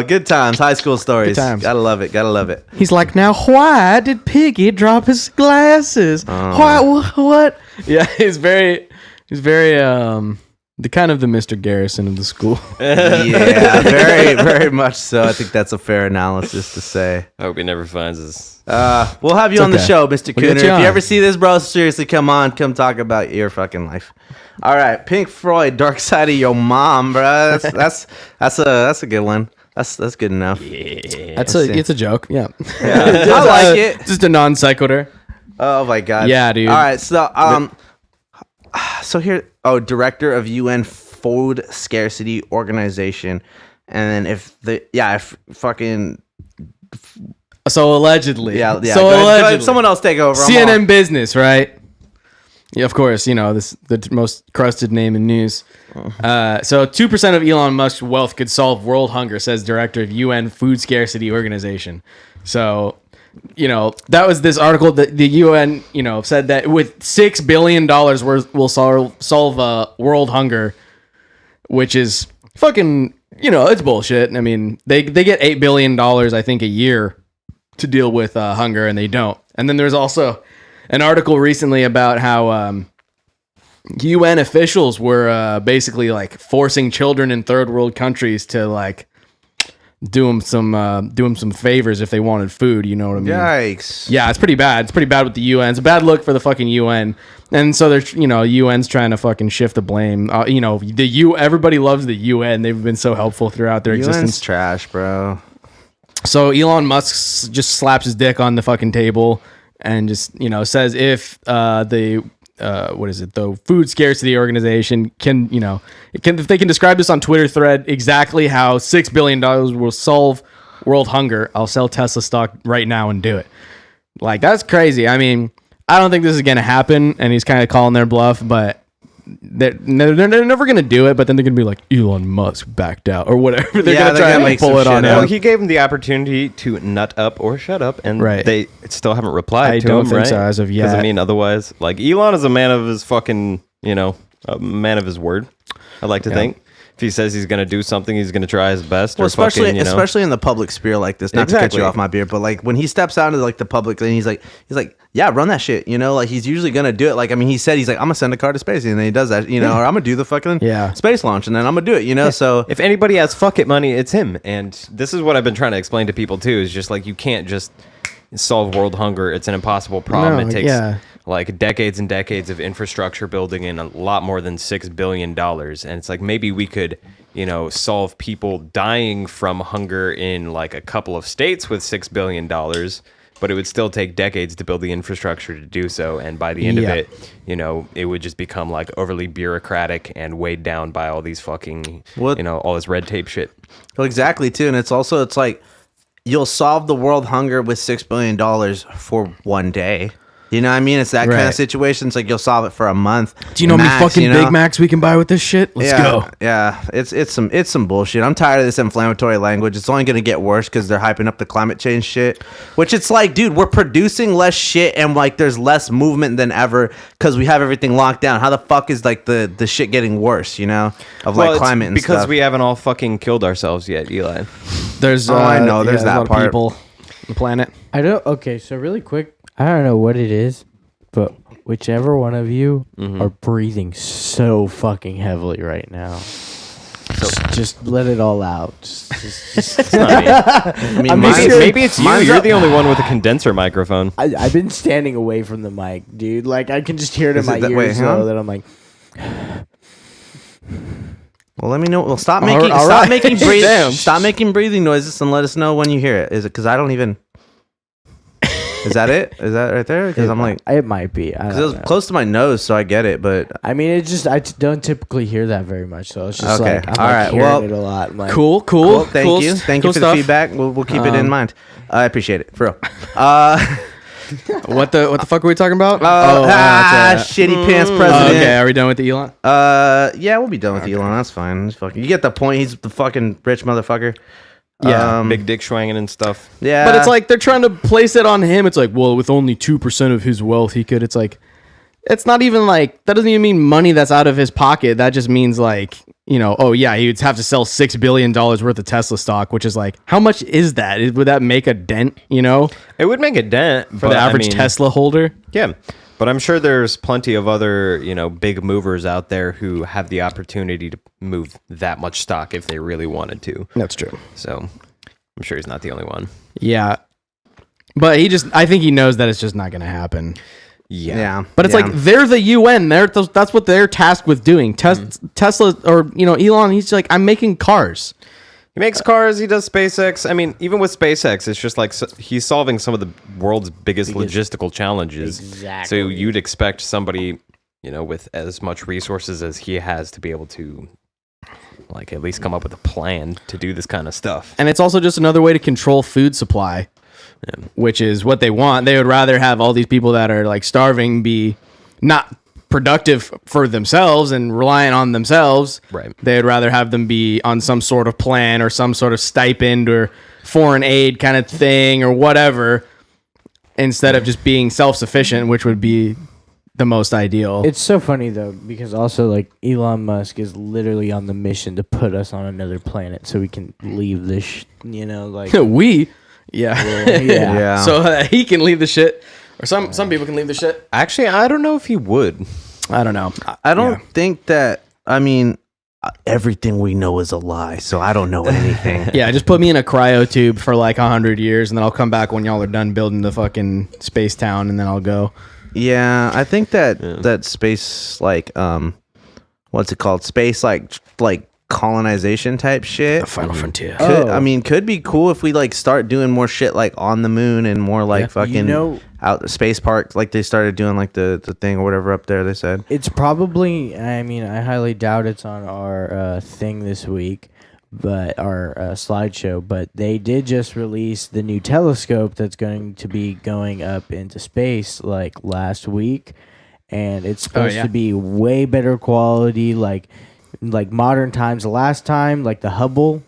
Good times. High school stories. Good times. Gotta love it. He's like, now why did Piggy drop his glasses? Why? What? Yeah, he's very the kind of the Mr. Garrison of the school. Yeah, very, very much so. I think that's a fair analysis to say. I hope he never finds us. We'll have you on the show, Mr. We'll Cooner. get you If you on. ever see this, bro, seriously, come talk about your fucking life. All right, Pink Floyd, Dark Side of Your Mom, bro. That's a good one. That's good enough. Yeah, it's a joke. Yeah, I like it. Just a non sequitur. Oh my god. Yeah, dude. All right, so here, director of UN Food Scarcity Organization, and then if fucking. So allegedly. Yeah. So Go ahead, allegedly. someone else take over. CNN Business, right? Yeah, of course. You know the most crusted name in news. So 2% of Elon Musk's wealth could solve world hunger, says director of UN Food Scarcity Organization. So, that was this article that the UN, said that with $6 billion will solve world hunger, which is fucking, it's bullshit. I mean, they get $8 billion, I think, a year to deal with hunger, and they don't. And then there's also an article recently about how UN officials were basically like forcing children in third world countries to like do them some favors if they wanted food. You know what I mean? Yikes. Yeah, it's pretty bad. It's pretty bad with the UN. It's a bad look for the fucking UN. And so there's, UN's trying to fucking shift the blame. Everybody loves the UN. They've been so helpful throughout their UN's existence. trash, bro. So Elon Musk just slaps his dick on the fucking table and just, says if the Food Scarcity Organization if they can describe this on Twitter thread exactly how $6 billion will solve world hunger, I'll sell Tesla stock right now and do it. Like, that's crazy. I mean, I don't think this is going to happen, and he's kind of calling their bluff, but they're never going to do it, but then they're going to be like, Elon Musk backed out or whatever. They're going to try and pull it on him. Well, he gave him the opportunity to nut up or shut up, and they still haven't replied I to don't him, think right? so as of yet. Because, I mean, otherwise, like, Elon is a man of his fucking, a man of his word, I like to think. If he says he's going to do something, he's going to try his best. Well, or especially in the public sphere like this. Not to cut you off, my beer, but like when he steps out into like the public, and he's like, yeah, run that shit. Like he's usually gonna do it. Like, I mean, he said he's like, I'm gonna send a car to space, and then he does that. Or I'm gonna do the fucking space launch, and then I'm gonna do it. So if anybody has fuck it money, it's him. And this is what I've been trying to explain to people too. Is just like, you can't just solve world hunger. It's an impossible problem. It takes like decades and decades of infrastructure building and a lot more than $6 billion. And it's like, maybe we could, solve people dying from hunger in like a couple of states with $6 billion, but it would still take decades to build the infrastructure to do so. And by the end of it, it would just become like overly bureaucratic and weighed down by all these fucking, all this red tape shit. Well, exactly too. And it's like, you'll solve the world hunger with $6 billion for one day. You know what I mean? It's that kind Right. of situation. It's like you'll solve it for a month. Do you know how many max, fucking Big Macs we can buy with this shit? Let's go. Yeah, it's some bullshit. I'm tired of this inflammatory language. It's only gonna get worse because they're hyping up the climate change shit. Which it's like, dude, we're producing less shit and like there's less movement than ever because we have everything locked down. How the fuck is like the shit getting worse? You know, of like climate and because stuff. we haven't all fucking killed ourselves yet, Eli. There's I know, there's a that lot of part. people on the planet. I don't. Okay, so really quick, I don't know what it is, but whichever one of you are breathing so fucking heavily right now. So just let it all out. It's not me. I mean, Maybe it's you. You're the only one with a condenser microphone. I've been standing away from the mic, dude. Like I can just hear it in Is my it that- ears, wait, hang on. so that I'm like, Well, let me know. Well, stop All making right. breathing. Stop making breathing noises and let us know when you hear it. Is it because I don't even? Is that it? Is that right there? Because I'm like, it might be. I because don't it was know. close to my nose, so I get it. But I mean, it's just don't typically hear that very much, so it's just Okay. like I'm All like right. hearing Well, it a lot. I'm like, Cool. well, thank you for cool the stuff. feedback. We'll keep it in mind. I appreciate it, for real. What the fuck are we talking about? Shitty pants president. Okay, are we done with the Elon? Yeah, we'll be done with Elon. That's fine. He's fucking. You get the point. He's the fucking rich motherfucker. Yeah. Big dick swinging and stuff. Yeah, But it's like they're trying to place it on him. It's like, well, with only 2% of his wealth, he could. It's like, it's not even like, that doesn't even mean money that's out of his pocket. That just means like, you know, oh yeah, he would have to sell $6 billion worth of Tesla stock, which is like, how much is that? Would that make a dent, you know, It would make a dent for the average Tesla holder? Yeah, but I'm sure there's plenty of other, big movers out there who have the opportunity to move that much stock if they really wanted to. That's true. So I'm sure he's not the only one. Yeah. But I think he knows that it's just not going to happen. yeah. But it's like they're the UN. That's what they're tasked with doing. Tesla or Elon. He's like, I'm making cars. He makes cars. He does SpaceX. I mean, even with SpaceX, it's just like he's solving some of the world's biggest logistical challenges. Exactly. So you'd expect somebody, with as much resources as he has to be able to, like, at least come up with a plan to do this kind of stuff. And it's also just another way to control food supply, which is what they want. They would rather have all these people that are like starving be not productive for themselves and reliant on themselves. Right. They would rather have them be on some sort of plan or some sort of stipend or foreign aid kind of thing or whatever, instead of just being self-sufficient, which would be the most ideal. It's so funny though, because also like Elon Musk is literally on the mission to put us on another planet so we can leave this, like Yeah. So he can leave the shit, or some people can leave the shit. Actually, I don't know if he would. I don't know. I don't think that. I mean, everything we know is a lie, so I don't know anything. Yeah, just put me in a cryo tube for like 100 years, and then I'll come back when y'all are done building the fucking space town, and then I'll go. Yeah, I think that space, like, what's it called? Space, like colonization type shit. The final frontier. Could be cool if we like start doing more shit like on the moon and more like fucking out the space park, like they started doing like the thing or whatever up there. They said it's probably. I mean, I highly doubt it's on our thing this week, but our slideshow. But they did just release the new telescope that's going to be going up into space like last week, and it's supposed to be way better quality, like modern times. The last time, like the Hubble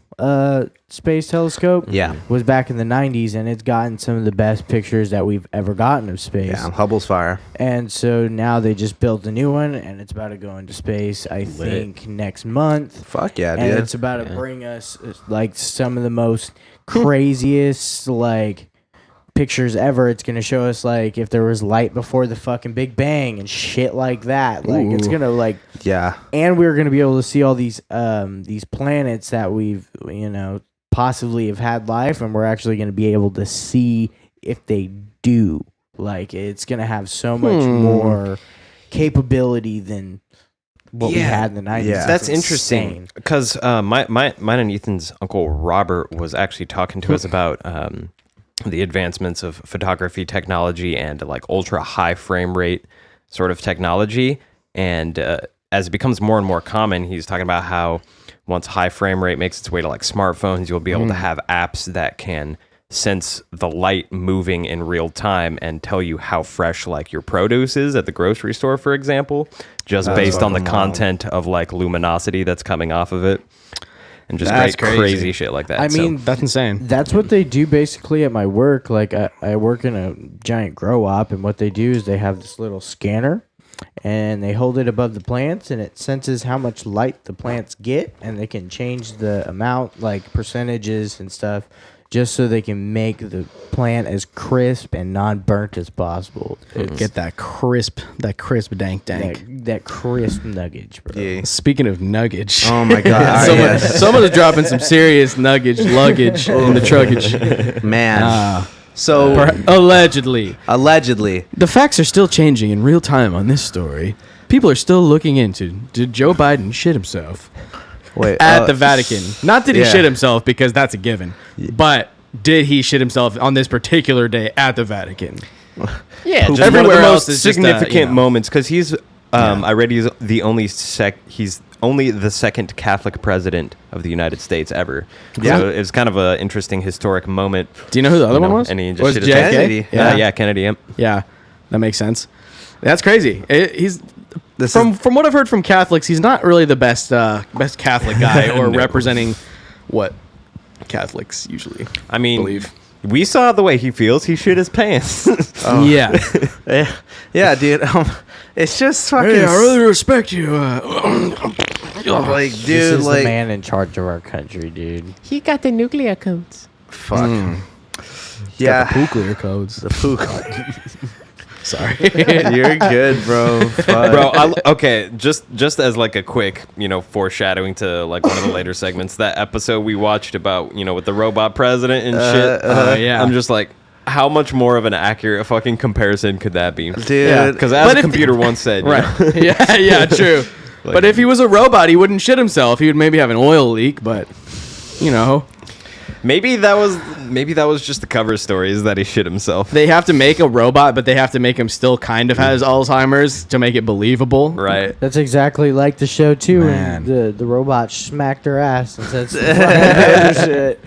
space telescope was back in the 90s, and it's gotten some of the best pictures that we've ever gotten of space. Yeah, Hubble's fire. And so now they just built a new one, and it's about to go into space, I think, next month. Fuck yeah, and dude. it's about to bring us like some of the most craziest like pictures ever. It's gonna show us like if there was light before the fucking Big Bang and shit like that. Like it's gonna like and we're gonna be able to see all these planets that we've possibly have had life, and we're actually gonna be able to see if they do. Like it's gonna have so much more capability than what we had in the 90s. Yeah. That's interesting because mine and Ethan's uncle Robert was actually talking to us about the advancements of photography technology and like ultra high frame rate sort of technology. And as it becomes more and more common, he's talking about how once high frame rate makes its way to like smartphones, you'll be able to have apps that can sense the light moving in real time and tell you how fresh like your produce is at the grocery store, for example, just based on the content of like luminosity that's coming off of it. And just crazy shit like that. I mean, that's insane. That's what they do basically at my work. Like I work in a giant grow op, and what they do is they have this little scanner, and they hold it above the plants, and it senses how much light the plants get, and they can change the amount, like percentages and stuff, just so they can make the plant as crisp and non-burnt as possible. Get that crisp dank. That crisp nuggage, bro. Yeah. Speaking of nuggage. Oh my god. Someone's dropping some serious luggage in the truckage. Man. So Allegedly. allegedly. The facts are still changing in real time on this story. People are still looking into, did Joe Biden shit himself Wait. at the Vatican? Not did he yeah. shit himself, because that's a given. But did he shit himself on this particular day at the Vatican? Yeah, just Everywhere one of the else most is just, significant moments, because he's I read he's the only the second Catholic president of the United States ever. Yeah. So it's kind of an interesting historic moment. Do you know who the other one was? And he just Was shit it himself. JFK? Kennedy. Yeah, Kennedy. Yep. Yeah, that makes sense. That's crazy. He's This from what I've heard from Catholics, he's not really the best Catholic guy or No. representing what Catholics usually I mean, believe. we saw the way he feels. He shit his pants. Yeah. Yeah, dude. It's just fucking respect you. like, This dude, is the like man in charge of our country, dude. He got the nuclear codes. fuck. Yeah. The nuclear codes. The pook. Sorry. You're good, bro. Fuck. Bro, okay, just as like a quick, foreshadowing to like one of the later segments, that episode we watched about, with the robot president and shit. yeah. I'm just like, how much more of an accurate fucking comparison could that be? Dude. Yeah. Because as But a if- computer once said, Right. Yeah, true. But if he was a robot, he wouldn't shit himself. He would maybe have an oil leak, but maybe that was just the cover story, is that he shit himself. they have to make a robot, but they have to make him still kind of has Alzheimer's to make it believable. Right. That's exactly like the show too, Man. and the robot smacked her ass and said some fucking shit.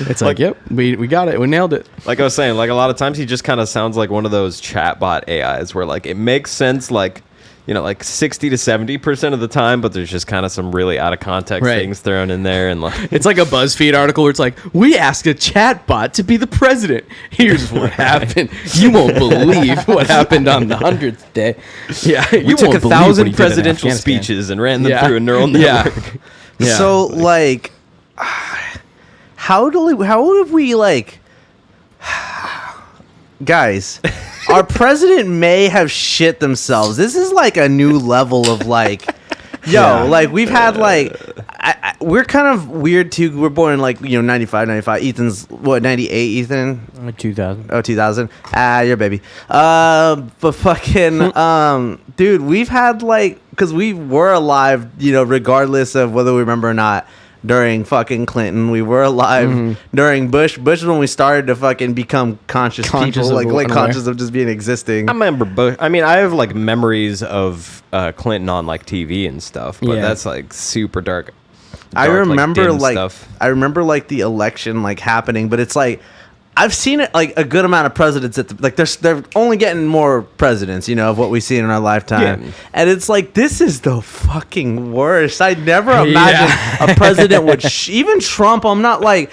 It's like, yep, we got it. We nailed it. Like I was saying, like a lot of times he just kind of sounds like one of those chatbot AIs where like it makes sense like 60 to 70% of the time, but there's just kind of some really out of context Right. things thrown in there, and like It's like a BuzzFeed article where it's like, we asked a chatbot to be the president. Here's what happened. You won't believe what happened on the 100th day. Yeah, we took 1,000 presidential speeches and ran them through a neural network. Yeah. So like, how have we like, guys? Our president may have shit themselves. This is like a new level of like, like we've had like, we're kind of weird too. We're born in like 95. Ethan's what, 98? Ethan? 2000. Oh, 2000. You're a baby. But fucking, dude, we've had like, because we were alive, regardless of whether we remember or not. During fucking Clinton, we were alive. During Bush was when we started to fucking become conscious Conscious people, of like unaware. conscious of just being existing. I remember Bush. I mean, I have like memories of Clinton on like TV and stuff, but Yeah. that's like super dark. I dark, remember dim like stuff. I remember like the election like happening, but it's like I've seen it like a good amount of presidents at they're only getting more presidents, of what we've seen in our lifetime. Yeah. And it's like, this is the fucking worst. I never imagined a president would even Trump. I'm not like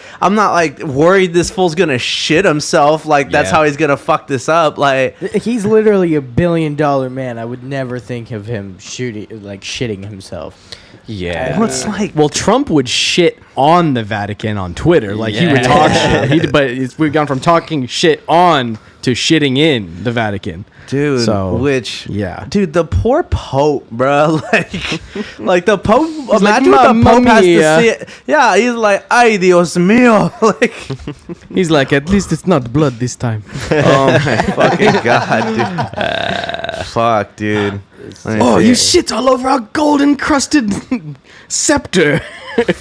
worried this fool's gonna shit himself. Like that's Yeah. how he's gonna fuck this up. Like He's literally $1 billion man. I would never think of him shitting himself. Yeah. well, it's like Well, Trump would shit on the Vatican on Twitter. Like, he would talk shit. We've gone from talking shit on to shitting in the Vatican. dude, So, dude, the poor Pope, bro. Like the Pope. like, Imagine what the "Mamma Pope has to mia." see it. Yeah, he's like, ay Dios mío. Like, He's like, at least it's not blood this time. oh my fucking god, dude. Fuck, dude. Let me Oh, see. you shit all over our gold-encrusted scepter.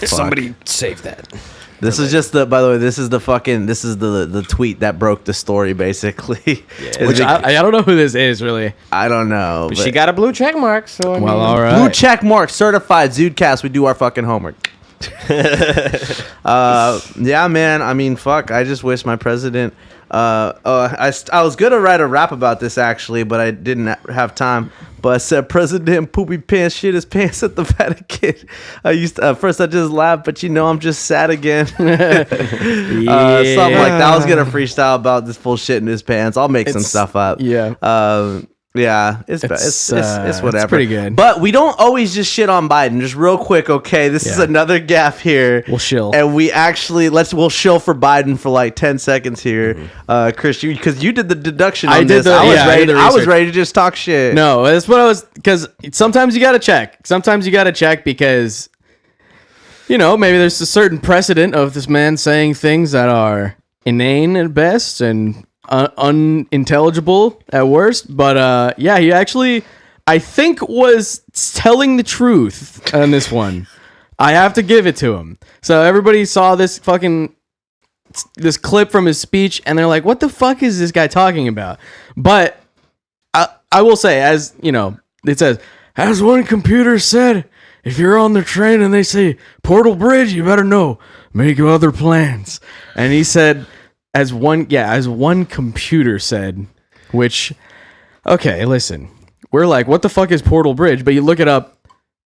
Somebody save that. This is just by the way, this is the tweet that broke the story, basically. Which I don't know who this is, really. I don't know. But she got a blue check mark, so I Well, mean, all right. blue check mark, certified Zudecast. We do our fucking homework. Yeah, man. I mean, fuck. I just wish my president. I was gonna write a rap about this actually, but I didn't have time. But I said President Poopy Pants shit his pants at the Vatican. First I just laughed, but I'm just sad again. Something like that. I was gonna freestyle about this full shit in his pants. I'll make some stuff up. Yeah. Yeah, it's whatever. It's pretty good. But we don't always just shit on Biden. Just real quick, okay? This is another gaff here. We'll shill. And we'll shill for Biden for like 10 seconds here. Chris, because you did the deduction on this. I was ready to just talk shit. No, that's what I was, because sometimes you got to check. Sometimes you got to check because, maybe there's a certain precedent of this man saying things that are inane at best and unintelligible at worst, but he actually, I think, was telling the truth on this one. I have to give it to him. So everybody saw this clip from his speech, and they're like, "What the fuck is this guy talking about?" But I will say, as it says, as one computer said, if you're on the train and they say Portal Bridge, you better know, make other plans. And he said, as one computer said, which, okay, listen, we're like, what the fuck is Portal Bridge? But you look it up,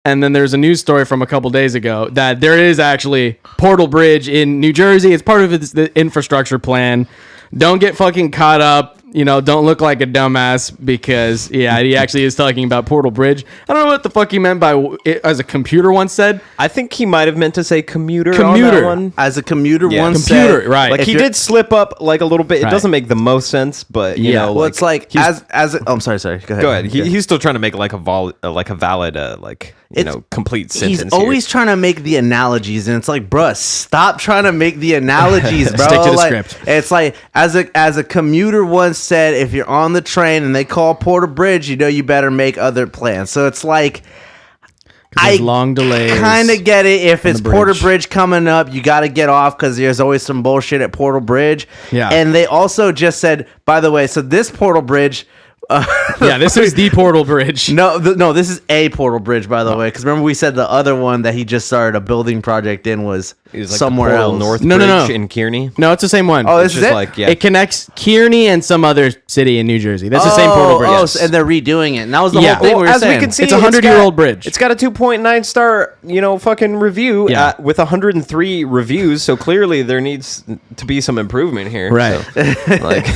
and then there's a news story from a couple days ago that there is actually Portal Bridge in New Jersey. It's part of the infrastructure plan. Don't get fucking caught up. Don't look like a dumbass because, he actually is talking about Portal Bridge. I don't know what the fuck he meant by it, as a computer once said. I think he might have meant to say commuter on that one. As a commuter once said. Right. Like, he did slip up like a little bit. It doesn't make the most sense, but, well, it's like, I'm sorry. Go ahead. Go ahead. He's still trying to make like a valid, complete sentence. He's always trying to make the analogies, and it's like, bruh, stop trying to make the analogies, bro. Stick to the script. It's like, as a commuter once said, if you're on the train and they call Portal Bridge, you better make other plans. So it's like, long delays. Kind of get it. If it's Portal Bridge coming up, you got to get off because there's always some bullshit at Portal Bridge. Yeah. And they also just said, by the way, so this Portal Bridge. This is the Portal Bridge. No, this is a Portal Bridge, by the way. Because remember we said the other one that he just started a building project in was somewhere else. North Bridge in Kearney. No, it's the same one. Oh, this is it? It connects Kearney and some other city in New Jersey. That's the same Portal Bridge. Oh, and they're redoing it. And that was the whole thing we were saying. We can see, it's a 100-year-old bridge. It's got a 2.9 star, fucking review with 103 reviews. So clearly there needs to be some improvement here. Right. So,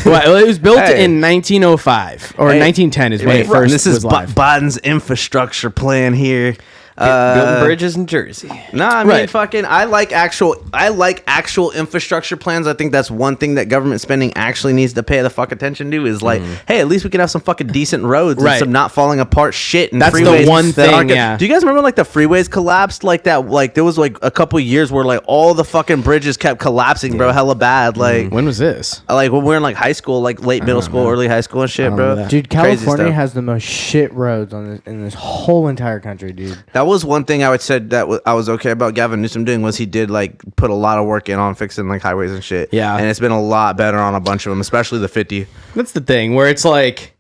well, it was built in 1905 or 1910 is when it first this is was live. Biden's infrastructure plan here. Building bridges in Jersey. No, I mean, fucking, I like actual infrastructure plans. I think that's one thing that government spending actually needs to pay the fuck attention to is like, hey, at least we can have some fucking decent roads and some not falling apart shit. And that's freeways the one thing. Do you guys remember like the freeways collapsed like that? Like there was like a couple years where like all the fucking bridges kept collapsing, bro. Hella bad. Like when was this? Like when we were in like high school, like late middle school, early high school and shit, bro. Dude, California has the most shit roads in this whole entire country, dude. That was one thing I would say that I was okay about Gavin Newsom doing was he did like put a lot of work in on fixing like highways and shit. Yeah. And it's been a lot better on a bunch of them, especially the 50. That's the thing where it's like,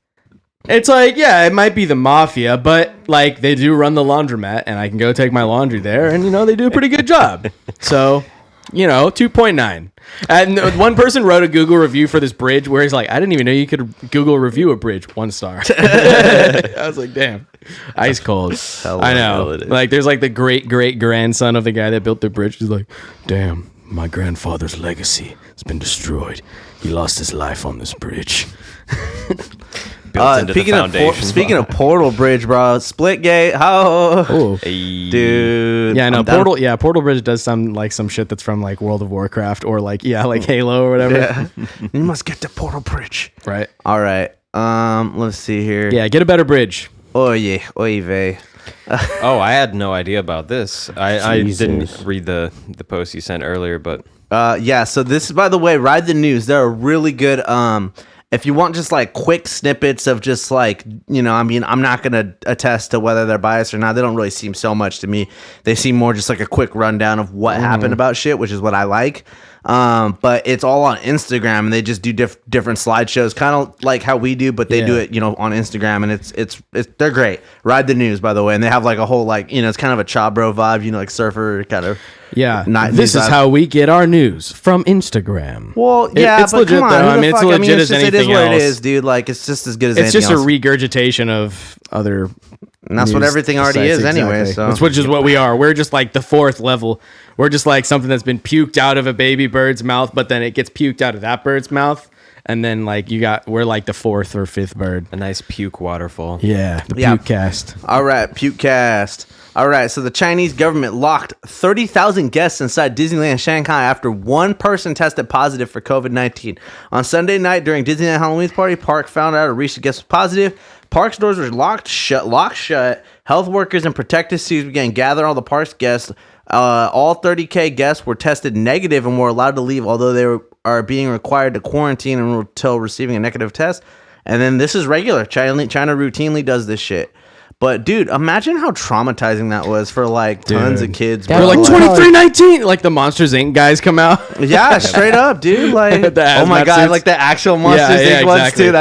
yeah, it might be the mafia, but like they do run the laundromat and I can go take my laundry there and they do a pretty good job. So, 2.9. And one person wrote a Google review for this bridge where he's like, I didn't even know you could Google review a bridge. 1 star. I was like, damn. Ice cold. I know. Like there's like the great grandson of the guy that built the bridge. He's like, damn, my grandfather's legacy has been destroyed. He lost his life on this bridge. Speaking of Portal Bridge, bro, Splitgate, dude. Yeah, no, Portal Bridge does sound like some shit that's from like World of Warcraft or like Halo or whatever. Yeah. You must get to Portal Bridge. Right. All right. Let's see here. Yeah, get a better bridge. Oy vey. Oh, I had no idea about this. I didn't read the post you sent earlier, but so this is, by the way, Ride the News. They're a really good if you want just like quick snippets of just like, I'm not going to attest to whether they're biased or not. They don't really seem so much to me. They seem more just like a quick rundown of what happened about shit, which is what I like. But it's all on Instagram, and they just do different slideshows, kind of like how we do, but they do it, on Instagram, and it's they're great. Ride the News, by the way, and they have like a whole it's kind of a Chabro vibe, like surfer kind of. Yeah, this is how we get our news from Instagram. Well, yeah, it's but legit come on, though. I mean, it's legit as anything else. It is what it is, dude. Like, it's just as good as anything else. It's just a regurgitation of other. And that's what everything already is anyway. So, which is what we are. We're just like the fourth level. We're just like something that's been puked out of a baby bird's mouth, but then it gets puked out of that bird's mouth. And then we're like the fourth or fifth bird. A nice puke waterfall. Yeah, the Pukecast. All right, Pukecast. All right, so the Chinese government locked 30,000 guests inside Disneyland Shanghai after one person tested positive for COVID-19. On Sunday night during Disneyland Halloween party, Park found out a recent guest was positive. Park's doors were locked shut. Health workers in protective suits began gathering all the park's guests. All 30K guests were tested negative and were allowed to leave, although they are being required to quarantine until receiving a negative test. And then this is regular. China routinely does this shit. But dude, imagine how traumatizing that was for tons of kids. We're like 2319, like the Monsters Inc. guys come out. Yeah, straight up, dude. Like, oh my god, suits. Like the actual Monsters Inc. ones too.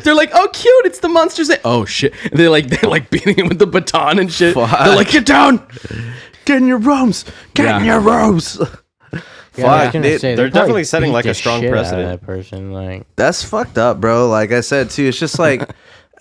They're like, oh cute, it's the Monsters Inc. Oh shit, and they're like beating him with the baton and shit. Fuck. They're like, get down, get in your rooms, get in your rooms. Fuck, they're definitely setting like a strong precedent. That person, that's fucked up, bro. Like I said too, it's just like.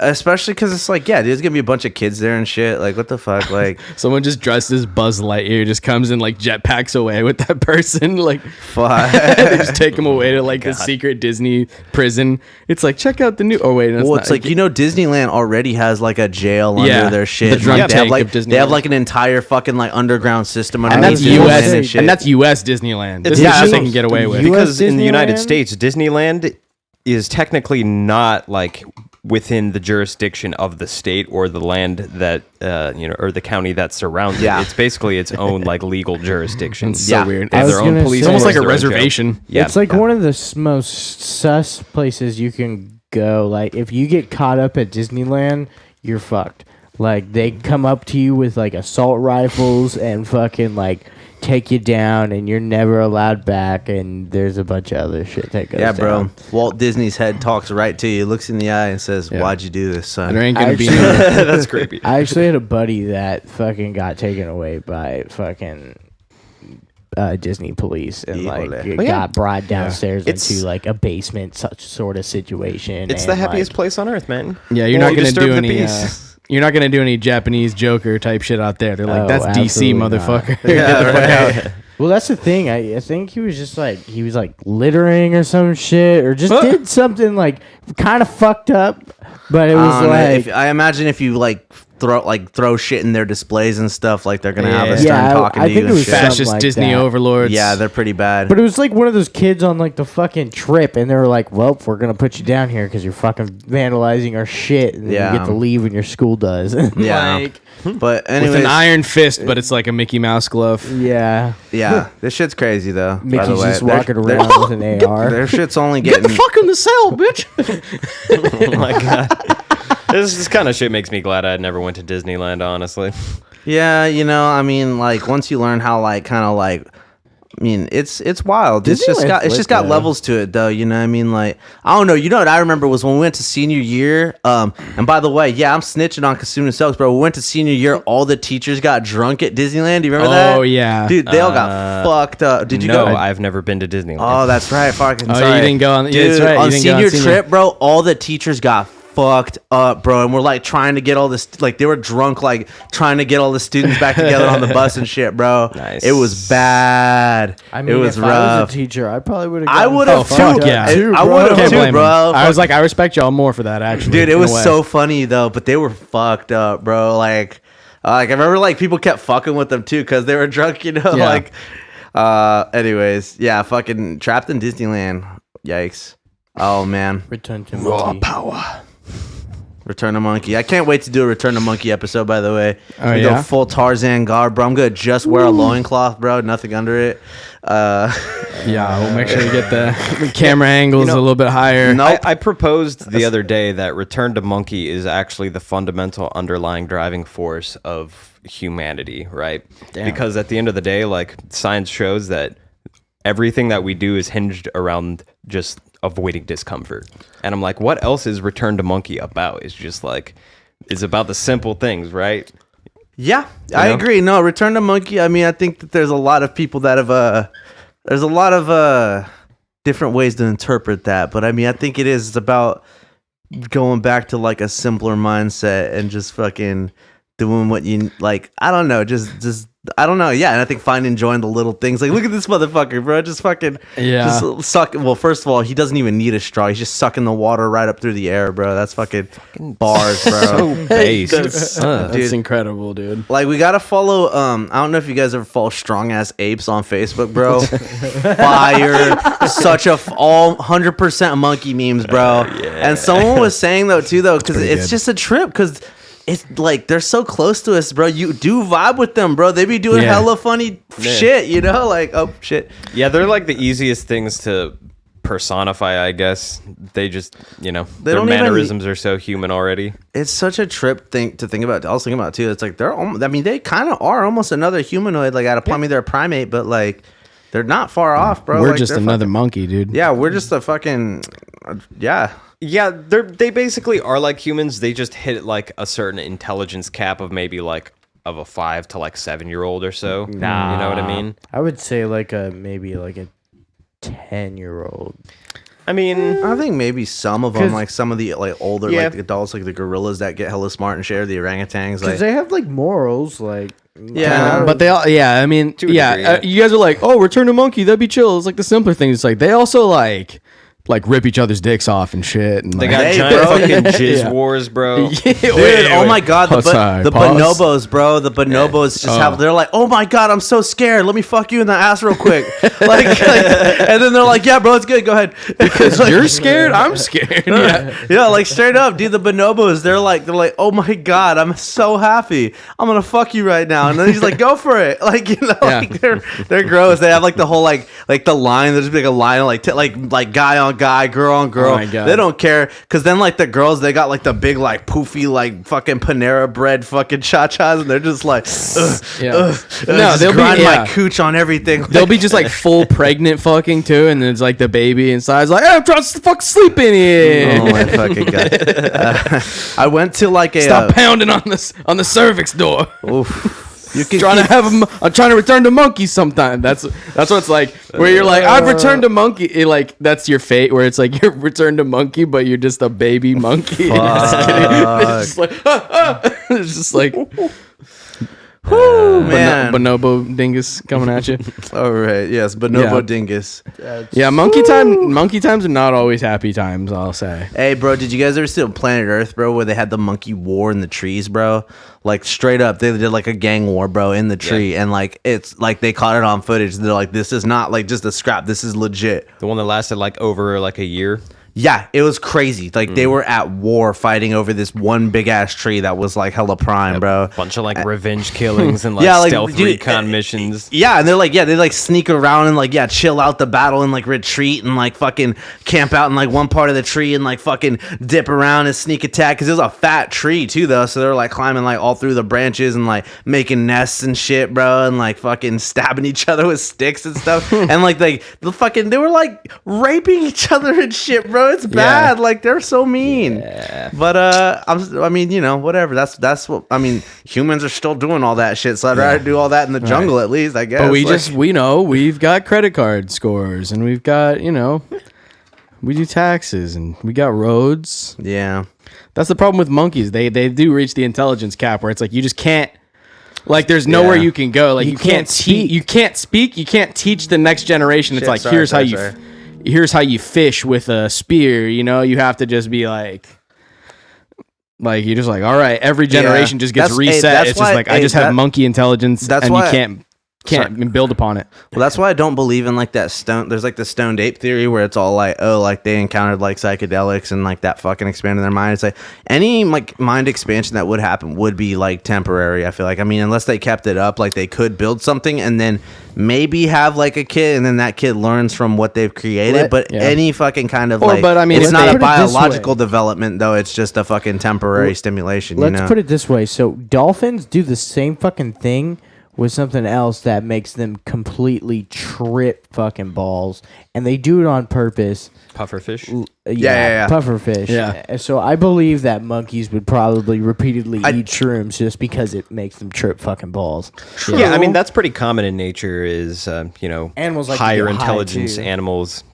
Especially because it's like, there's gonna be a bunch of kids there and shit. Like, what the fuck? Like, someone just dressed as Buzz Lightyear just comes and jetpacks away with that person. Like, fuck. They just take him away to the secret Disney prison. It's like, check out the new. Oh wait, well, it's Disneyland already has a jail under their shit. The drunk tank of Disneyland. They have an entire fucking underground system under. And that's US and that's US Disneyland. This is what they can get away with because in the United States, Disneyland is technically not within the jurisdiction of the state or the land that or the county that surrounds it. It's basically its own legal jurisdiction. It's so weird. They have their own police. It's almost like a reservation. Yeah, it's one of the most sus places you can go. If you get caught up at Disneyland, you're fucked. They come up to you with assault rifles and fucking take you down, and you're never allowed back, and there's a bunch of other shit that goes down. Bro. Walt Disney's head talks right to you, looks in the eye, and says, "Why'd you do this, son?" There ain't gonna be that's creepy. I actually had a buddy that fucking got taken away by fucking Disney police and got brought downstairs into a basement such sort of situation. It's the happiest place on earth, man. Yeah, you're not gonna do any. You're not gonna do any Japanese Joker type shit out there. They're like, that's DC, motherfucker. Get the fuck out. Well, that's the thing. I think he was just littering or some shit, or just did something kind of fucked up. But it was I imagine if you throw shit in their displays and stuff, they're gonna have a stern talking to you. I think it was fascist Disney overlords. Yeah, they're pretty bad. But it was one of those kids on the fucking trip, and they were like, "Well, we're gonna put you down here because you're fucking vandalizing our shit, and then you get to leave when your school does." Yeah. But anyways, with an iron fist, but it's like a Mickey Mouse glove. Yeah. Yeah. This shit's crazy though. Mickey's by the way. Just walking around with an AR. Their shit's only getting. Get the fuck in the cell, bitch. Oh my god. This kind of shit makes me glad I never went to Disneyland, honestly. Yeah, once you learn how it's wild. It's just got levels to it though, you know what I mean? I don't know, what I remember was when we went to senior year, and by the way, I'm snitching on Cuzz-kuma Lightyear, bro. We went to senior year, all the teachers got drunk at Disneyland. Do you remember that? Oh yeah. Dude, they all got fucked up. Did you go? No, I've never been to Disneyland. Oh, that's right. Fucking sorry. You didn't go on Dude, that's right. On senior trip, bro, all the teachers got fucked up, bro, and we're trying to get all this, they were drunk, trying to get all the students back together on the bus and shit, bro. Nice. It was bad. I mean, it was if rough. I was a teacher, I probably would have. I would have too. I would have too, bro. I was I respect y'all more for that, actually. Dude, it was so funny though, but they were fucked up, bro. I remember people kept fucking with them too because they were drunk, anyways, yeah, fucking trapped in Disneyland. Yikes. Oh man. Return to raw monkey. power. Return to Monkey. I can't wait to do a Return to Monkey episode, by the way. We go full Tarzan garb, bro. I'm going to just wear a loincloth, bro. Nothing under it. Yeah, we'll make sure you get the camera angles a little bit higher. Nope. I proposed the other day that Return to Monkey is actually the fundamental underlying driving force of humanity, right? Damn. Because at the end of the day, science shows that everything that we do is hinged around just avoiding discomfort. And I'm like, what else is Return to Monkey about? It's just like, it's about the simple things, right? Yeah, I agree. No, Return to Monkey. I mean, I think that there's a lot of people that have there's a lot of different ways to interpret that, but I mean, I think it's about going back to like a simpler mindset and just fucking doing what you like. I don't know, just I don't know. Yeah, and I think enjoying the little things. Like, look at this motherfucker, bro. Just fucking just suck. Well, first of all, he doesn't even need a straw. He's just sucking the water right up through the air, bro. That's fucking bars, bro. So based. That's incredible, dude. Like, we gotta follow. I don't know if you guys ever follow Strong Ass Apes on Facebook, bro. Fire, such all 100% monkey memes, bro. And someone was saying though, because it's just a trip, because it's like they're so close to us, bro. You do vibe with them, bro. They be doing hella funny shit, you know? Like, oh shit. Yeah, they're like the easiest things to personify, I guess. They just, their mannerisms are so human already. It's such a trip thing to think about. I was thinking about too. It's like they kind of are almost another humanoid. Like, I mean, they're a primate, but like they're not far off, bro. We're like, just another monkey, dude. Yeah, we're just a fucking Yeah, they basically are like humans. They just hit like a certain intelligence cap of maybe like of a 5 to like 7-year-old or so. Nah, you know what I mean? I would say maybe like a 10-year-old. I mean, I think maybe some of them, like some of the like older like the adults, like the gorillas that get hella smart and share the orangutans, because they have like morals, like. Yeah, but they all, I mean, you guys are like, oh, Return to Monkey, that'd be chill. It's like the simpler things. It's like they also like rip each other's dicks off and shit. And they got giant fucking jizz wars, bro. Dude, oh my god, the bonobos, bro. The bonobos just have. They're like, oh my god, I'm so scared. Let me fuck you in the ass real quick. like, and then they're like, yeah, bro, it's good. Go ahead. Because you're scared, I'm scared. Yeah, like straight up, dude. The bonobos, they're like, oh my god, I'm so happy. I'm gonna fuck you right now. And then he's like, go for it. Like, like they're gross. They have like the whole like the line. There's like a line of like guy on guy, girl on girl. Oh, they don't care, because then like the girls, they got like the big like poofy like fucking Panera bread fucking cha-chas, and they're just like no, they'll grind my cooch on everything. They'll be just like full pregnant fucking too, and then it's like the baby inside is like, hey, I'm trying to fuck sleep in here. Oh my fucking god. I went to like stop pounding on the cervix door. Oof. You can I'm trying to return to monkey sometime. That's what it's like. Where you're like, I've returned to monkey. Like, that's your fate. Where it's like you're returned to monkey, but you're just a baby monkey. It's just like, it's just like, man. Bonobo dingus coming at you. All right, yes, bonobo dingus. Yeah, monkey times are not always happy times, I'll say. Hey, bro, did you guys ever see on Planet Earth, bro, where they had the monkey war in the trees, bro? Like, straight up, they did like a gang war, bro, in the tree, and like it's like they caught it on footage. They're like, this is not like just a scrap. This is legit. The one that lasted like over like a year. Yeah, it was crazy. Like, they were at war fighting over this one big ass tree that was like hella prime, bro. Bunch of like revenge killings and like stealth recon missions. Yeah, and they're like, they like sneak around and like, chill out the battle and like retreat and like fucking camp out in like one part of the tree and like fucking dip around and sneak attack, because it was a fat tree too though. So they're like climbing like all through the branches and like making nests and shit, bro, and like fucking stabbing each other with sticks and stuff. And like they were like raping each other and shit, bro. It's bad. Like, they're so mean. But I mean, whatever. That's what I mean. Humans are still doing all that shit, so I'd rather do all that in the jungle at least, I guess. But we know we've got credit card scores, and we've got we do taxes, and we got roads. Yeah, that's the problem with monkeys. They do reach the intelligence cap where it's like you just can't. Like, there's nowhere you can go. Like, you can't speak. You can't teach the next generation. It's like, here's how you fish with a spear. You have to just be like you're just like, all right, every generation just gets reset. It's just like, I just have monkey intelligence, and you can't build upon it. Well, that's why I don't believe in like that stone. There's like the stoned ape theory where it's all like, oh, like they encountered like psychedelics and like that fucking expanded their mind. It's like any like mind expansion that would happen would be like temporary. I feel like, I mean, unless they kept it up, like they could build something and then maybe have like a kid, and then that kid learns from what they've created. Any fucking kind of but I mean, it's not a biological development though. It's just a fucking temporary stimulation. Let's put it this way. So dolphins do the same fucking thing with something else that makes them completely trip fucking balls, and they do it on purpose. Pufferfish? Yeah. Pufferfish. Yeah. So I believe that monkeys would probably repeatedly eat shrooms just because it makes them trip fucking balls. True. Yeah, I mean, that's pretty common in nature is, animals like higher intelligence animals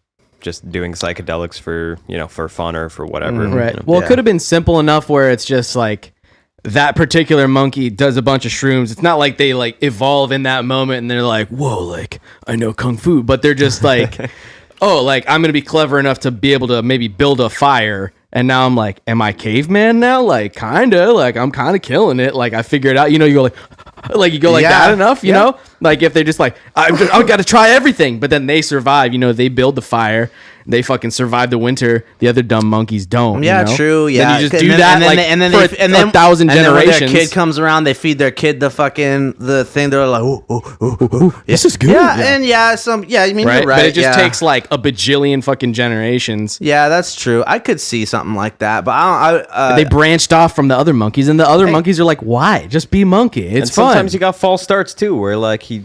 just doing psychedelics for, for fun or for whatever. Right. Well, it could have been simple enough where it's just like that particular monkey does a bunch of shrooms. It's not like they like evolve in that moment and they're like, whoa, like I know Kung Fu, but they're just like, oh, like I'm going to be clever enough to be able to maybe build a fire. And now I'm like, am I caveman now? Like, kind of, like I'm kind of killing it. Like I figured out, you go like you go like that enough, you know, like if they just like, I've got to try everything, but then they survive, they build the fire. They fucking survive the winter. The other dumb monkeys don't. Yeah, true. Yeah, then you just do that, and then 1,000 generations. Then when their kid comes around, they feed their kid the thing. They're like, ooh, this is good. Yeah, and I mean, you're right. But it just takes like a bajillion fucking generations. Yeah, that's true. I could see something like that, but they branched off from the other monkeys, and the other monkeys are like, why? Just be monkey. It's fun. Sometimes you got false starts too, where like he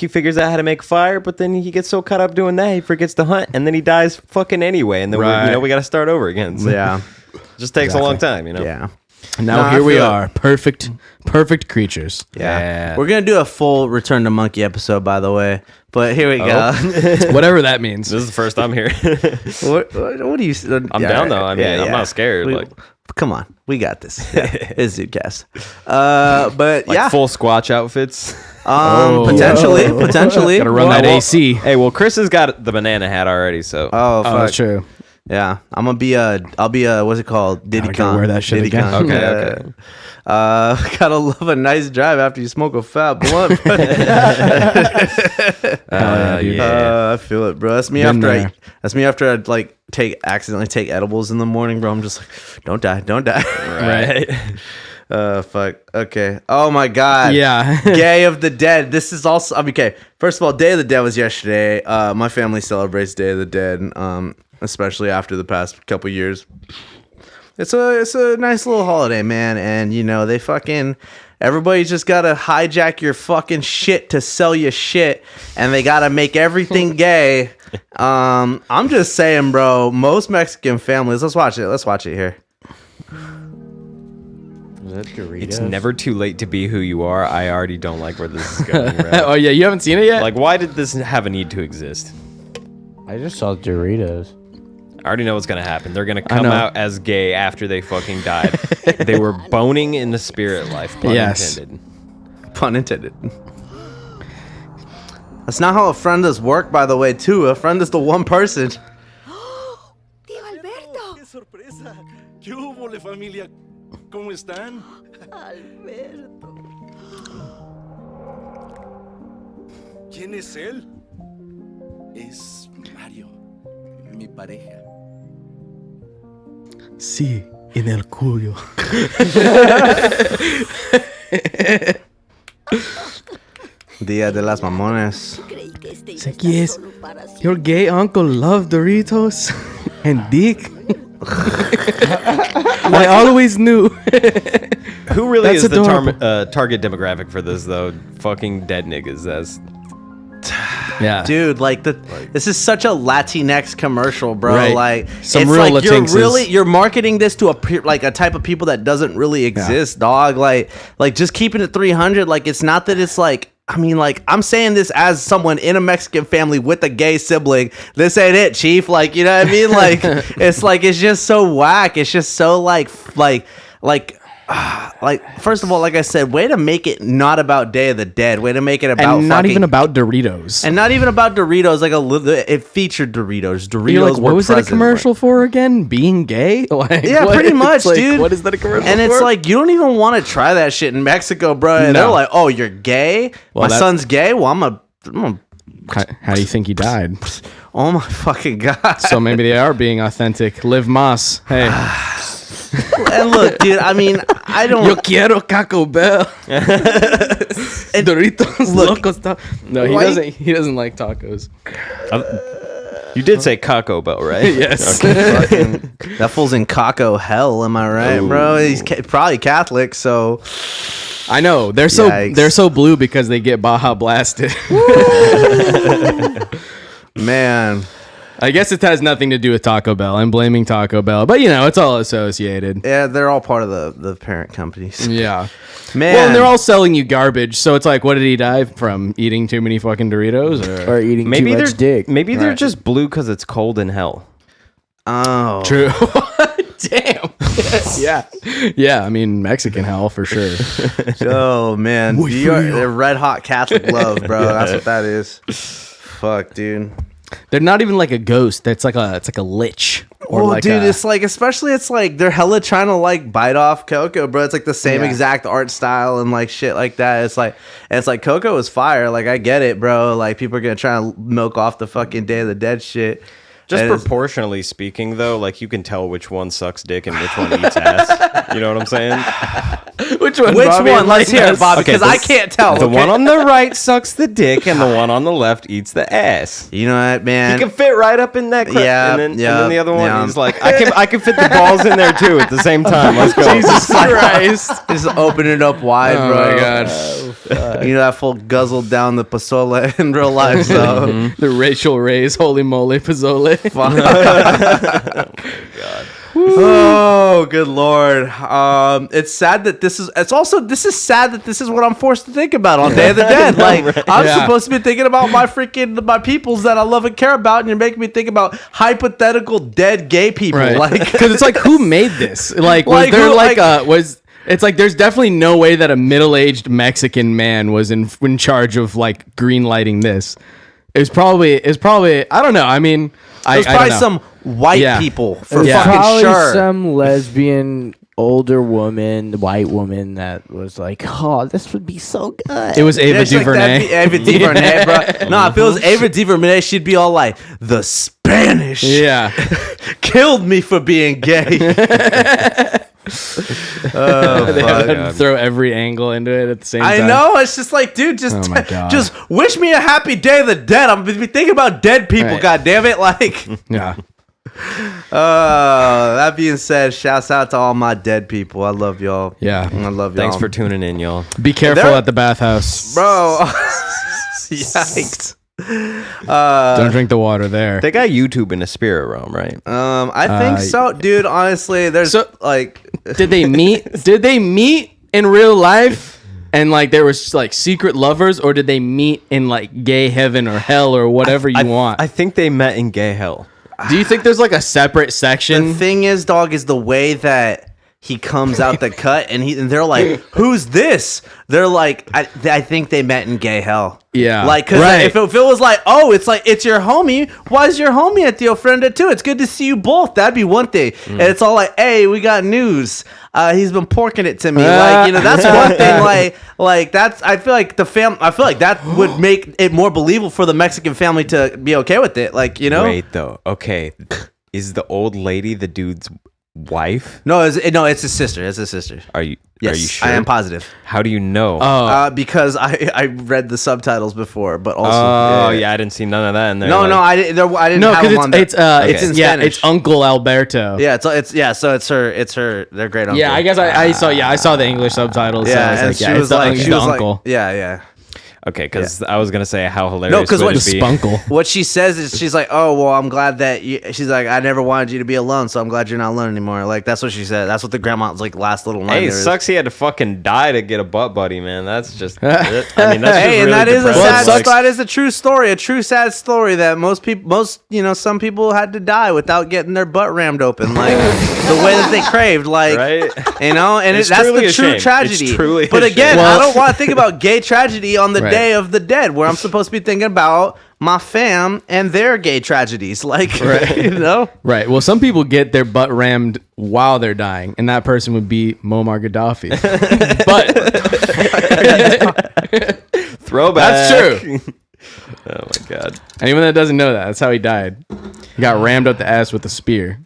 figures out how to make fire, but then he gets so caught up doing that he forgets to hunt, and then he dies fucking anyway, and then we got to start over again. So it just takes a long time, Yeah. Now here we are, perfect creatures. Yeah. We're gonna do a full Return to Monkey episode, by the way. But here we go. Whatever that means. This is the first I'm here. what do you? I'm down though. I mean, I'm not scared. Come on, we got this. It's Zudecast. But full Squatch outfits. Potentially. Gotta run that AC. Hey, well, Chris has got the banana hat already, so. Oh, fuck. That's true. Yeah, I'll be what's it called? Diddy Kong. Wear that shit again. Okay. Gotta love a nice drive after you smoke a fat blunt. I feel it, bro. That's me after I accidentally take edibles in the morning, bro. I'm just like, don't die. Right. Fuck. Okay. Oh my God. Yeah. Day of the Dead. This is also. Okay. First of all, Day of the Dead was yesterday. My family celebrates Day of the Dead. Especially after the past couple years. It's a nice little holiday, man. And they everybody's just gotta hijack your fucking shit to sell you shit, and they gotta make everything gay. I'm just saying, bro. Most Mexican families. Let's watch it here. It's never too late to be who you are. I already don't like where this is going. Right? Oh yeah, you haven't seen it yet? Like, why did this have a need to exist? I just saw Doritos. I already know what's going to happen. They're going to come out as gay after they fucking died. They were boning in the spirit life, pun intended. Pun intended. That's not how ofrendas work, by the way, too. Ofrenda is the one person. Tío Alberto. ¡Qué sorpresa! ¿Qué hubo, familia? ¿Cómo están? Alberto. ¿Quién es él? Es Mario, mi pareja. Sí, en el culo. Dia de las Mamones. Aquí es. Your gay uncle loved Doritos and dick. I always knew. Who really is the target demographic for this, though? Fucking dead niggas. Yeah, dude, this is such a Latinx commercial, bro. Right. Like, some it's real like Latinxes. you're marketing this to a type of people that doesn't really exist, dog. Like just keeping it 300. Like, it's not that it's like. I mean, like, I'm saying this as someone in a Mexican family with a gay sibling. This ain't it, chief. Like, you know what I mean? Like, it's just so whack. It's just so like, first of all, like I said, way to make it not about Day of the Dead. Way to make it about and not even about Doritos. And not even about Doritos. Like it featured Doritos. You're like, what was that a commercial for again? Being gay? Like, yeah, pretty much, dude. What is that a commercial and for? It's like, you don't even want to try that shit in Mexico, bro. And they're like, oh, you're gay? Well, my son's gay? Well, I'm a how do you think he died? Oh my fucking God. So maybe they are being authentic. Live Mas. Hey. And look, dude, I mean, I don't. Yo quiero Taco Bell. Doritos. Look, Locos. No, he doesn't like tacos. You did say Caco Bell, right? Yes. That fool's in Caco hell. Am I right, bro? He's probably Catholic, so. I know they're so blue because they get Baja blasted. Man, I guess it has nothing to do with Taco Bell. I'm blaming Taco Bell, but it's all associated. yeah, they're all part of the parent companies. Yeah. Man, Well, and they're all selling you garbage, so it's like, what did he die from? Eating too many fucking Doritos, Or eating Maybe too they're much dick. Maybe they're just blue because it's cold in hell. oh, True. Damn. Yeah. I mean, Mexican hell for sure. oh man, they're red hot Catholic love, bro. That's what that is. Fuck, dude. They're not even like a ghost. It's like a lich. Or Oh, like dude, it's like, especially it's like they're hella trying to like bite off Coco, bro. It's like the same exact art style and like shit like that. It's like Coco is fire. Like I get it, bro. Like people are gonna try to milk off the fucking Day of the Dead shit. Just And proportionally speaking, though, like you can tell which one sucks dick and which one eats ass. You know what I'm saying? which one? Which Bobby? one? Let's hear it, Bobby, because I can't tell. The one on the right sucks the dick, and the one on the left eats the ass. You know what, man? He can fit right up in that. And then the other one, he's like, I can fit the balls in there too at the same time. Let's go. Jesus Christ! Just open it up wide, Oh bro. my god! You know that fool guzzled down the pozole in real life, so. The Rachel Ray's holy moly pozole. Oh, good lord. It's sad that this is sad that this is what I'm forced to think about on Day of the Dead. Like I'm supposed to be thinking about my peoples that I love and care about, and you're making me think about hypothetical dead gay people. Right. Like, because it's like, who made this? Like, was Like, there who, like like- was? It's like there's definitely no way that a middle-aged Mexican man was in charge of like green lighting this. It's probably I don't know. I mean, there's I probably don't know. some white people for Yeah. fucking Probably sure. some lesbian older woman, white woman that was like, "Oh, this would be so good." It was Ava Yeah, she's like, DuVernay. that'd be Ava DuVernay, bro. No, if it was Ava DuVernay, she'd be all like, the Spanish Yeah. killed me for being gay. Oh, They had fuck. to throw every angle into it at the same I time. know. It's just like, dude, Oh my God. just wish me a happy Day of the Dead. I'm gonna be thinking about dead people. Right. God damn it! Like, Yeah. that being said, shouts out to all my dead people. I love y'all. Yeah. I love y'all. Thanks for tuning in, y'all. Be careful There- at the bathhouse. bro. Yikes. Don't drink the water there. They got YouTube in the spirit realm, right? I think so, dude. Honestly, there's like, Did they meet? Did they meet in real life? And like there was like secret lovers, or did they meet in like gay heaven or hell or whatever you want? I think they met in gay hell. Do you think there's like a separate section? the thing is, dog, is the way that he comes out the cut, and they're like, "Who's this?" They're like, I think they met in gay hell. Yeah. Like, because Right. if it was like, oh, it's your homie. Why is your homie at the ofrenda too? It's good to see you both. That'd be one thing. And it's all like, hey, we got news. He's been porking it to me. Like, that's one thing. Like that's. I feel like that would make it more believable for the Mexican family to be okay with it. Like, Wait, though. Okay. Is the old lady the dude's wife? No, it's his sister. It's his sister. Are you Yes, Are you sure? I am positive. How do you know? Because I read the subtitles before, but also. I didn't see none of that in there. No, I didn't. I didn't. No, have them on because there. it's in yeah, Spanish. it's Uncle Alberto. Yeah, so it's her. They're great uncle. Yeah, I guess I saw the English subtitles. Yeah, so I and was she like, yeah, was it's like, the, she the was uncle. like, yeah. Okay, because I was gonna say how hilarious. No, 'cause would what- it be? Spunkle. What she says is she's like, oh well, I'm glad that she's like, I never wanted you to be alone, so I'm glad you're not alone anymore. Like that's what she said. That's what the grandma's like last little line. Hey, it there is. sucks he had to fucking die to get a butt buddy, man. That's just. I mean, that's just Hey, and really that is a depressing. sad. That is a true story, a true sad story that some people had to die without getting their butt rammed open, like the way that they craved, like Right? and It's that's truly the a true shame. tragedy. It's truly but a again, shame. I don't want to think about gay tragedy on the Right. Day of the Dead, where I'm supposed to be thinking about my fam and their gay tragedies, like Right. Well, some people get their butt rammed while they're dying, and that person would be Muammar Gaddafi. But Throwback. that's true. Oh my god. Anyone that doesn't know that's how he died. He got rammed up the ass with a spear.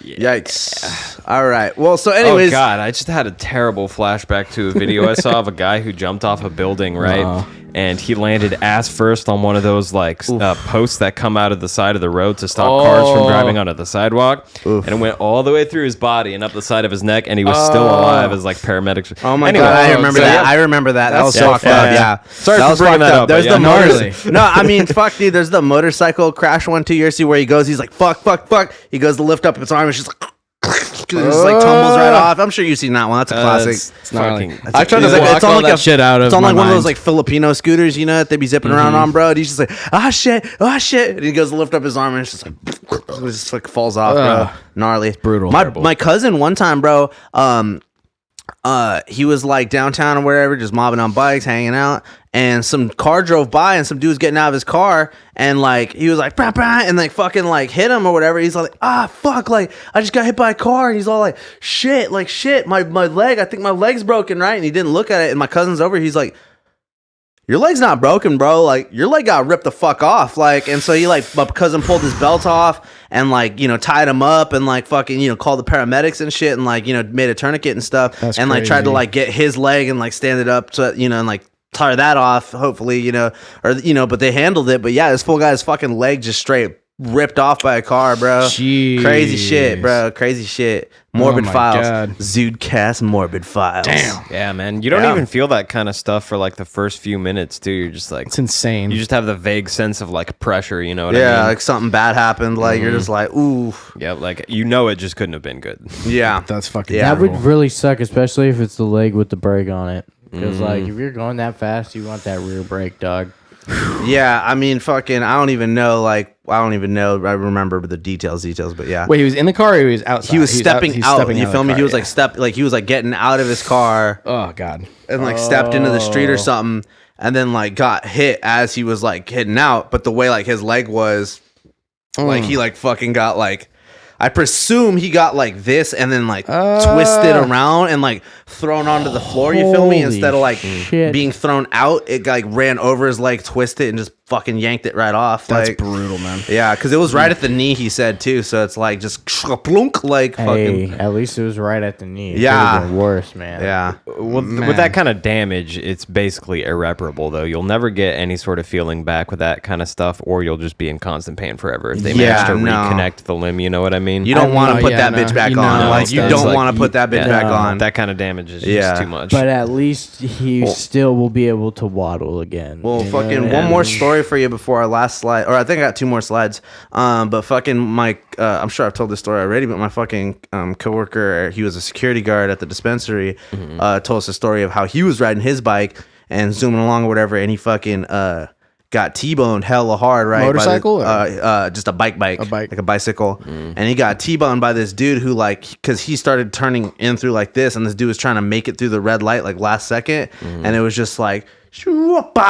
Yikes! All right. Well, so anyways, Oh god, I just had a terrible flashback to a video I saw of a guy who jumped off a building, right? and he landed ass first on one of those like posts that come out of the side of the road to stop cars from driving onto the sidewalk. And it went all the way through his body and up the side of his neck, and he was still alive as like paramedics. Oh my god, I remember that. I remember that. That was fucked up. Yeah. Sorry for bringing that up. There's the no, I mean, fuck, dude. There's the motorcycle crash one 2 years ago where he goes. He's like, fuck. He goes to lift up his arm, and she's like. It just like tumbles right off. I'm sure you've seen that one. That's a classic. It's fucking. I tried to it's on like shit out of it's on like my one of mind. those like Filipino scooters, you know, that they be zipping around on, bro. And he's just like, shit, and he goes to lift up his arm, and it's just like, it just like falls off, bro. Gnarly, brutal. My cousin one time, bro. He was like downtown or wherever, just mobbing on bikes, hanging out, and some car drove by, and some dude was getting out of his car, and like he was like, bah, bah, and like fucking like hit him or whatever. He's like, fuck, like I just got hit by a car, and he's all like, shit, my leg, I think my leg's broken, right? And he didn't look at it, and my cousin's over, he's like, your leg's not broken, bro. Like, your leg got ripped the fuck off. Like, and so he, like, my cousin pulled his belt off and, like, you know, tied him up and, like, fucking, you know, called the paramedics and shit and, like, you know, made a tourniquet and stuff. That's and, like, crazy. tried to, like, get his leg and, like, stand it up to, you know, and, like, tie that off, hopefully, you know, or, you know, but they handled it. But yeah, this fool guy's fucking leg just straight ripped off by a car, bro. Jeez. Crazy shit, bro. Crazy shit. Morbid my Files. God. Zudecast Morbid Files. Damn. Yeah, man. You don't even feel that kind of stuff for like the first few minutes, too. You're just like, It's insane. you just have the vague sense of like pressure, you know what I Yeah, mean? like something bad happened. Like, you're just like, ooh. Yeah, like you know it just couldn't have been good. Yeah. That's fucking Yeah. That would brutal. really suck, especially if it's the leg with the brake on it. Because like if you're going that fast, you want that rear brake, dog. Yeah, I mean, fucking, I don't even know. I remember the details, but yeah. Wait, he was in the car or he was outside? He was stepping he's out. stepping You of feel the me? car, He was yeah. he was like getting out of his car Oh, God. and like stepped into the street or something, and then like got hit as he was like hitting out. But the way like his leg was, like he like fucking got like. I presume he got like this and then like twisted around and like thrown onto the floor. You feel me? Holy Instead of like shit. being thrown out, it like ran over his leg, twisted, and just fucking yanked it right off. That's like, brutal, man. yeah, because it was right at the knee. He said too, so it's like just plunk, like Hey, fucking. at least it was right at the knee. It Yeah. could've been worse, man. Yeah, Well, with that kind of damage, it's basically irreparable, though. You'll never get any sort of feeling back with that kind of stuff, or you'll just be in constant pain forever if they manage to reconnect the limb. You know what I mean? you don't want to put that yeah, bitch no, back you on. know, Like you it's don't like, want to put that bitch back on. That kind of damage is Yeah. just too much. But at least he still will be able to waddle again. Well, you know fucking what I one mean? more story for you before our last slide, or I think I got two more slides. But fucking my, I'm sure I've told this story already, but my fucking coworker, he was a security guard at the dispensary, told us a story of how he was riding his bike and zooming along or whatever, and he fucking got T-boned hella hard, right? Motorcycle Just a bike, A bike. like a bicycle, and he got T-boned by this dude who like, because he started turning in through like this, and this dude was trying to make it through the red light like last second, and it was just like.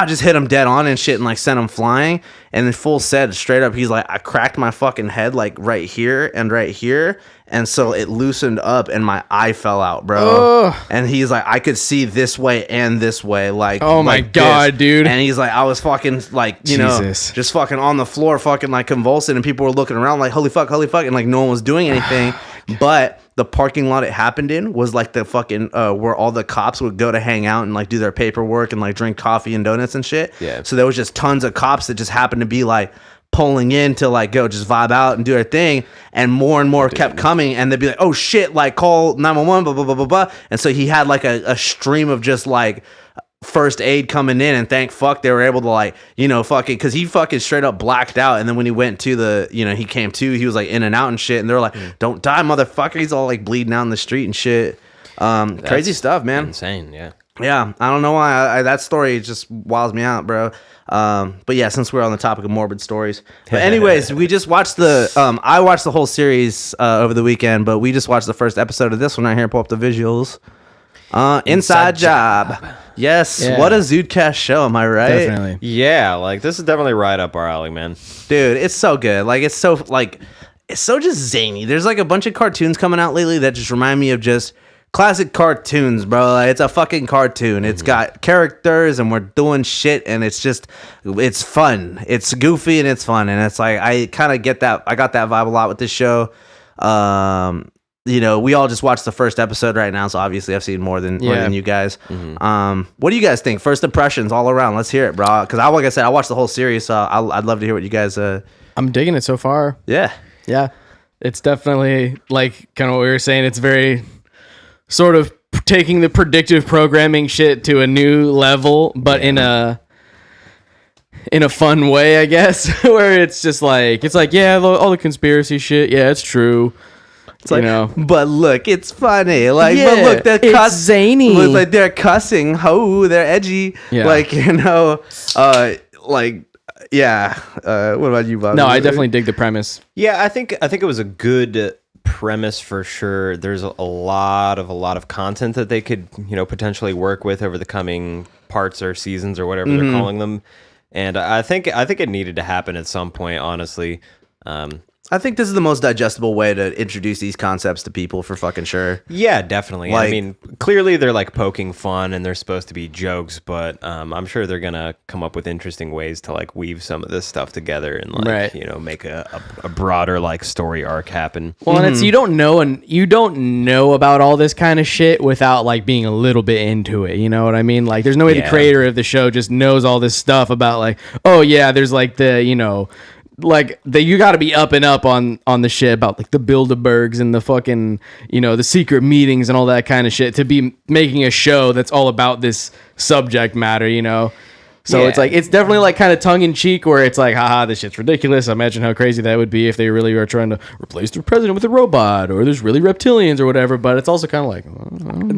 Just hit him dead on and shit and like sent him flying. And then full said straight up, he's like, I cracked my fucking head like right here and right here. And so it loosened up and my eye fell out, bro. And he's like, I could see this way and this way. Like, Oh my like God, this. dude. And he's like, I was fucking like, you know, Jesus. just fucking on the floor, fucking like convulsing. And people were looking around like, holy fuck. And like no one was doing anything. But the parking lot it happened in was like the fucking where all the cops would go to hang out and like do their paperwork and like drink coffee and donuts and shit. Yeah. So there was just tons of cops that just happened to be like pulling in to like go just vibe out and do their thing, and more kept coming, and they'd be like, oh shit, like call 911, blah blah blah blah blah. And so he had like a stream of just like first aid coming in, and thank fuck they were able to like, you know, fucking, because he fucking straight up blacked out. And then when he went to the, you know, he came to, he was like in and out and shit, and they were like, don't die, motherfucker. He's all like bleeding out in the street and shit. Crazy stuff, man. Insane, yeah. Yeah, I don't know why that story just wiles me out, bro. But yeah, since we're on the topic of morbid stories, but anyways, we just watched I watched the whole series over the weekend, but we just watched the first episode of this one right here. Pull up the visuals. Inside Job. Yes, Yeah. what a Zudecast show, am I right? Definitely. Yeah, like this is definitely right up our alley, man. Dude, it's so good. Like it's so just zany. There's like a bunch of cartoons coming out lately that just remind me of just classic cartoons, bro. Like, it's a fucking cartoon. It's got characters and we're doing shit, and it's fun. It's goofy and it's fun, and it's like I kind of get that. I got that vibe a lot with this show. we all just watched the first episode right now, so obviously I've seen more than you guys. What do you guys think? First impressions all around. Let's hear it, bro. Because like I said, I watched the whole series, so I'd love to hear what you guys. I'm digging it so far. Yeah. It's definitely like kind of what we were saying. It's very sort of taking the predictive programming shit to a new level, but in a fun way, I guess, where it's just like, all the conspiracy shit. Yeah, it's true. It's like, but look, it's funny. Like, yeah, but look, it's zany. Like they're cussing. They're edgy. Yeah. Like, what about you, Bob? No, I definitely dig the premise. Yeah, I think it was a good premise for sure. There's a lot of content that they could, potentially work with over the coming parts or seasons or whatever they're calling them. And I think it needed to happen at some point, honestly. I think this is the most digestible way to introduce these concepts to people for fucking sure. Yeah, definitely. I mean, clearly they're like poking fun and they're supposed to be jokes, but I'm sure they're gonna come up with interesting ways to like weave some of this stuff together and like make a broader like story arc happen. Well, and it's you don't know about all this kind of shit without like being a little bit into it. You know what I mean? Like, there's no way the creator of the show just knows all this stuff about like, oh yeah, there's like the like you got to be up and up on the shit about like the Bilderbergs and the fucking the secret meetings and all that kind of shit to be making a show that's all about this subject matter. So it's like, it's definitely like kind of tongue in cheek where it's like, haha, this shit's ridiculous. Imagine how crazy that would be if they really were trying to replace the president with a robot, or there's really reptilians or whatever. But it's also kind of like,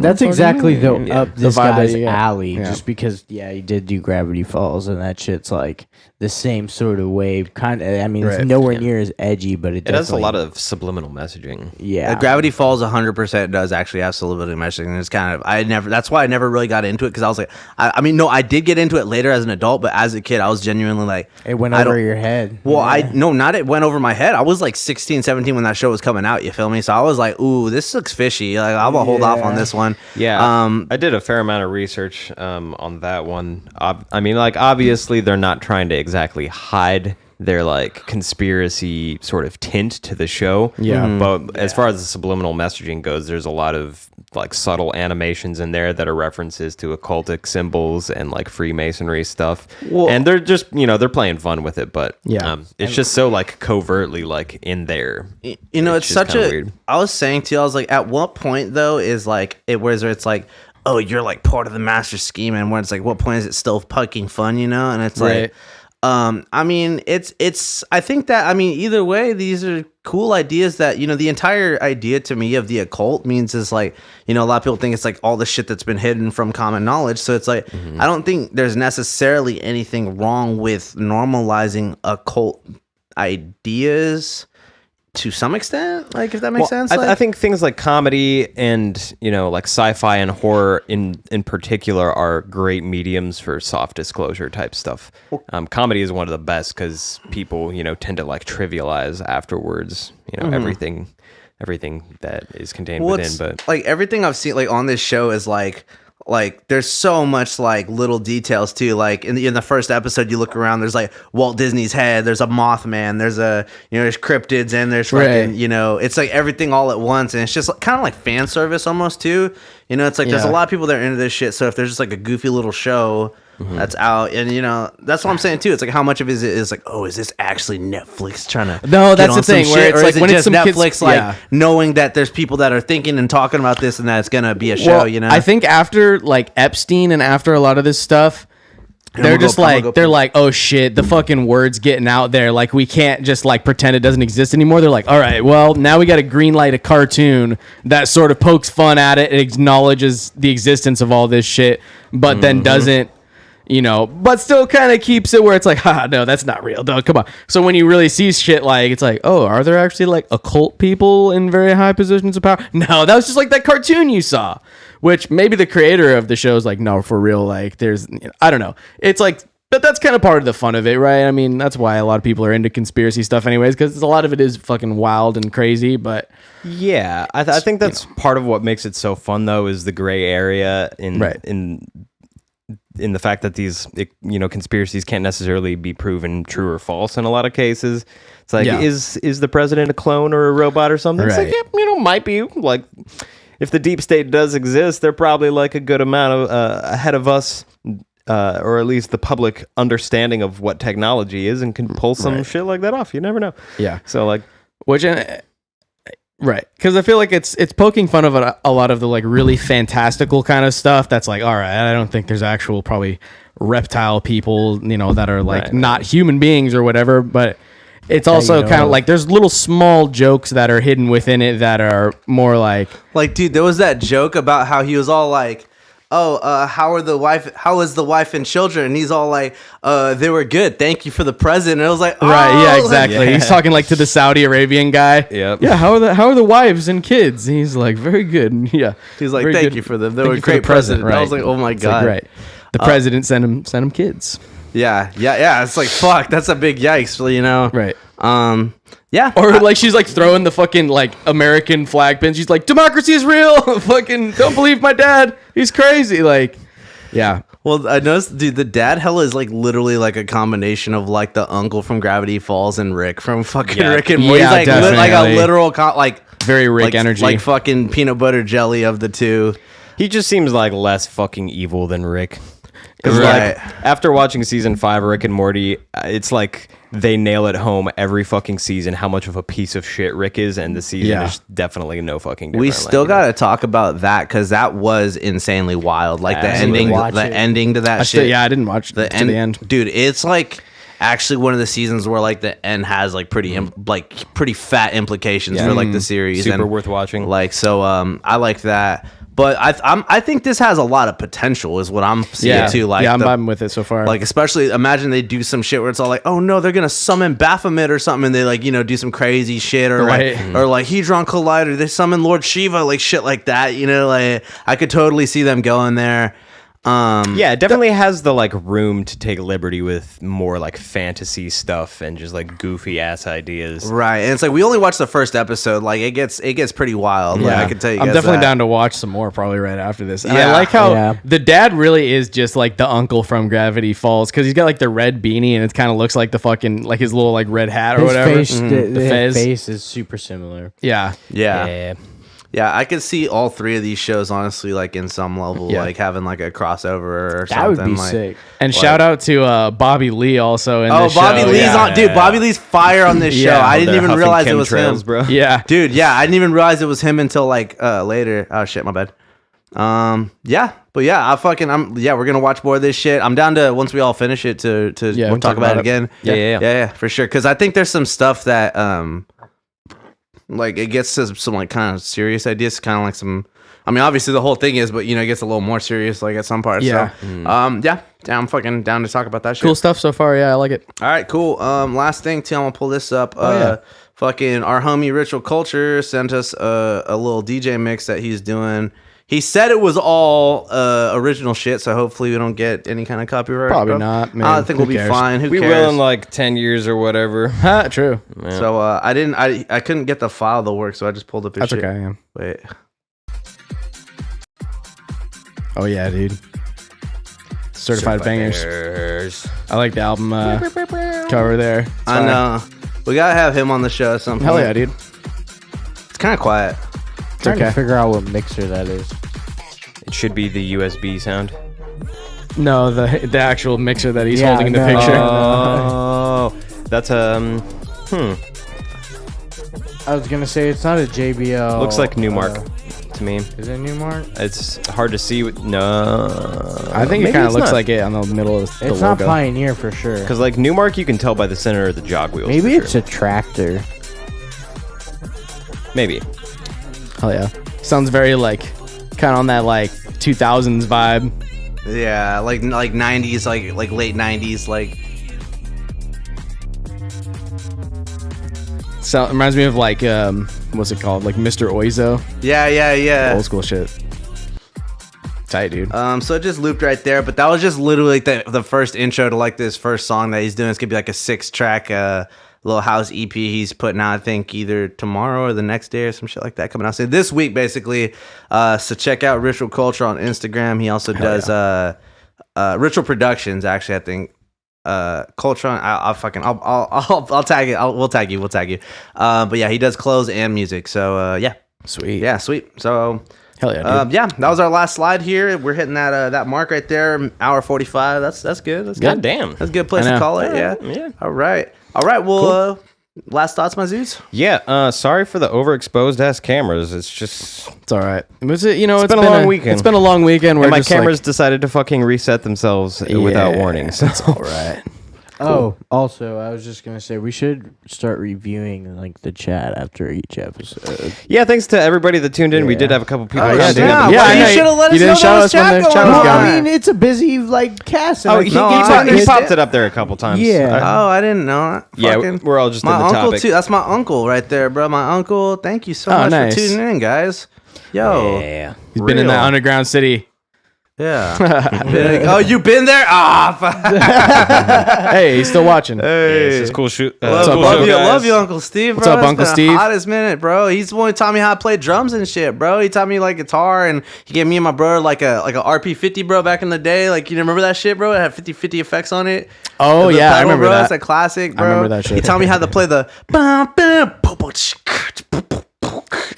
that's exactly up this guy's that alley. Just because, he did do Gravity Falls, and that shit's like the same sort of way. Kind of, I mean, it's nowhere near as edgy, but it has a lot of subliminal messaging. Yeah, Gravity Falls 100% does actually have subliminal messaging. It's kind of that's why I never really got into it, because I was like, I did get into it later as an adult, but as a kid I was genuinely like, it went over your head. Well, it went over my head. I was like 16, 17 when that show was coming out, you feel me? So I was like, ooh, this looks fishy, like I'm gonna hold off on this one. I did a fair amount of research on that one. Obviously they're not trying to exactly hide their like conspiracy sort of tint to the show. But as far as the subliminal messaging goes, there's a lot of like subtle animations in there that are references to occultic symbols and like Freemasonry stuff. And they're just, they're playing fun with it, but it's just so like covertly like in there. It's such a weird. I was saying to you, I was like, at what point though is like where it's like, oh, you're like part of the master scheme, and when it's like, what point is it still fucking fun, and it's like, I think that, either way, these are cool ideas that, the entire idea to me of the occult means is like, a lot of people think it's like all the shit that's been hidden from common knowledge. So it's like, I don't think there's necessarily anything wrong with normalizing occult ideas to some extent, like, if that makes sense. I think things like comedy and like sci-fi and horror in particular are great mediums for soft disclosure type stuff. Comedy is one of the best because people tend to like trivialize afterwards everything that is contained within. But like everything I've seen like on this show is like there's so much like little details too. Like in the first episode, you look around, there's like Walt Disney's head, there's a Mothman, there's there's cryptids, and there's fucking it's like everything all at once, and it's just kind of like fan service almost too. It's like there's a lot of people that are into this shit. So if there's just like a goofy little show that's out, and that's what I'm saying too. It's like, how much of it is like, oh, is this actually Netflix trying to? No, that's the thing. Where it's like when it's just Netflix, knowing that there's people that are thinking and talking about this, and that it's gonna be a show. I think after like Epstein and after a lot of this stuff, they're just like, oh shit, the fucking word's getting out there. Like, we can't just like pretend it doesn't exist anymore. They're like, all right, well, now we got to green light a cartoon that sort of pokes fun at it. It acknowledges the existence of all this shit, but then doesn't. But still kind of keeps it where it's like, no, that's not real. No, come on. So when you really see shit like, it's like, oh, are there actually like occult people in very high positions of power? No, that was just like that cartoon you saw, which maybe the creator of the show is like, no, for real. Like, there's, I don't know. It's like, but that's kind of part of the fun of it, right? I mean, that's why a lot of people are into conspiracy stuff anyways, because a lot of it is fucking wild and crazy, but... Yeah, I think that's part of what makes it so fun, though, is the gray area in in the fact that these conspiracies can't necessarily be proven true or false in a lot of cases. It's like, is the president a clone or a robot or something? It's like, might be. Like, if the deep state does exist, they're probably like a good amount of ahead of us, or at least the public understanding of what technology is, and can pull some shit like that off. You never know. Yeah. So like, right, because I feel like it's poking fun of a lot of the like really fantastical kind of stuff. That's like, all right, I don't think there's actual probably reptile people, that are like not human beings or whatever. But it's also kind of like there's little small jokes that are hidden within it that are more like, dude, there was that joke about how he was all like, how is the wife and children? And he's all like, they were good. Thank you for the present. And I was like, right, yeah, exactly. He's talking like to the Saudi Arabian guy. Yep. Yeah, how are the wives and kids? And he's like, very good. And yeah. He's like, thank you for them. They were a great present. Right. I was like, oh my God. Like, right. The president sent him kids. Yeah. It's like, fuck, that's a big yikes, Right. Yeah. Or like she's like throwing the fucking like American flag pin. She's like, democracy is real. Fucking don't believe my dad. He's crazy. Like, yeah. Well, I noticed, dude, the dad hella is like literally like a combination of like the uncle from Gravity Falls and Rick from fucking Rick and Morty. Yeah, He's like a literal very Rick energy. Like fucking peanut butter jelly of the two. he just seems like less fucking evil than Rick. Because Right. like after watching season 5 of Rick and Morty, it's like they nail it home every fucking season how much of a piece of shit Rick is, and the season is definitely no fucking different. We still got to talk about that because that was insanely wild. Like Absolutely. the ending to that shit. I didn't watch the end, dude. It's like actually one of the seasons where like the end has like pretty fat implications for like the series. Super and, worth watching. Like so, I like that. But I think this has a lot of potential, is what I'm seeing too. Like, I'm vibing with it so far. Like, especially imagine they do some shit where it's all like, oh no, they're gonna summon Baphomet or something, and they like do some crazy shit, or Right. or like Hedron Collider, they summon Lord Shiva, like shit like that. Like I could totally see them going there. Yeah, it definitely has the like room to take liberty with more like fantasy stuff and just like goofy ass ideas. Right, and it's like we only watched the first episode. Like it gets pretty wild. Yeah, like, I can tell you. I'm guys definitely that. down to watch some more probably right after this. And Yeah. I like how the dad really is just like the uncle from Gravity Falls, because he's got like the red beanie and it kind of looks like the fucking like his little like red hat or whatever. Face, the fez. face is super similar. Yeah. Yeah, I could see all three of these shows honestly, like in some level, like having like a crossover or something. That would be like, sick. And shout out to Bobby Lee also in this Bobby show. Lee's on, dude. Bobby Lee's fire on this show. I didn't even realize it was him, bro. Yeah, dude. Yeah, I didn't even realize it was him until like later. Oh shit, my bad. Yeah, but yeah, we're gonna watch more of this shit. I'm down to, once we all finish it, to we'll talk about it again. Yeah, for sure. Because I think there's some stuff that like it gets to some like kind of serious ideas, kind of like some. I mean, obviously the whole thing is, but it gets a little more serious like at some parts. Yeah. So, I'm fucking down to talk about that shit. cool stuff so far. Yeah, I like it. All right, cool. Last thing, too, I'm gonna pull this up. Fucking our homie Ritual Culture sent us a little DJ mix that he's doing. He said it was all original shit, so hopefully we don't get any kind of copyright. Probably stuff. not, man. I think Who we'll cares? be fine. Who We cares? will in like 10 years or whatever. True. Yeah. So I couldn't get the file to work, so I just pulled up his That's shit. okay. Yeah. Wait. Oh yeah, dude. Certified bangers. I like the album cover there. It's I fire. know. We gotta have him on the show at some point. Hell yeah, dude. It's kind of quiet. Trying okay. to figure out what mixer that is. It should be the USB sound. No, the actual mixer that he's Yeah, holding in the no. picture. Oh, that's I was gonna say it's not a JBL. looks like Newmark to me. Is it Newmark? It's hard to see. No, I think it maybe kind of it's looks not. like it on the middle of the It's logo. not Pioneer for sure. Because like Newmark, you can tell by the center of the jog wheels. Maybe for it's sure. a tractor. Maybe. Hell yeah. Sounds very like kind of on that like 2000s vibe. Yeah, like 90s, like late 90s, like. So it reminds me of like what's it called? Like Mr. Oizo. Yeah. Old school shit. Tight, dude. So it just looped right there, but that was just literally like the first intro to like this first song that he's doing. It's gonna be like a 6-track little house EP he's putting out, I think either tomorrow or the next day or some shit like that coming out. So this week basically. So check out Ritual Culture on Instagram. He also does Ritual Productions, actually, I think. Culture. I'll tag it. We'll tag you. But yeah, he does clothes and music. So yeah, Sweet. yeah, sweet. So Hell yeah, dude. yeah, that was our last slide here. We're hitting that mark right there, hour 45. That's good. That's God good. damn. That's a good place to call it. Yeah. Yeah. All right. Well, last thoughts, my Zudes? Yeah. Sorry for the overexposed ass cameras. It's just. It's all right. It's been a long weekend. It's been a long weekend where And my just, cameras decided to fucking reset themselves without warning. So it's all right. Oh, also, I was just gonna say we should start reviewing like the chat after each episode. yeah, thanks to everybody that tuned in. We did have a couple people. Oh, that yeah, tuned in. dude. I You know. should have let You us didn't know shout there us when the was chat chat was going going. on. I mean, it's a busy like cast. and Oh, I he can't popped it up there a couple times. Yeah. Oh, I didn't know it. Yeah, Fucking- we're all just my in the uncle topic. too. That's my uncle right there, bro. My uncle. Thank you so much nice. for tuning in, guys. Yo, Yeah. He's been in that underground city. yeah. Oh, you been there? Hey, he's still watching. This is cool shoot. Love, up, love Uncle you, guys. love you, Uncle Steve. What's bro. up, It's Uncle been Steve? The hottest minute, bro. He's the one who taught me how to play drums and shit, bro. He taught me like guitar, and he gave me and my brother like a RP50, bro. Back in the day, like you remember that shit, bro? It had 50/50 effects on it. Oh, The yeah, I pedal, remember bro. that. It's a classic, bro. remember that shit. He taught me how to play the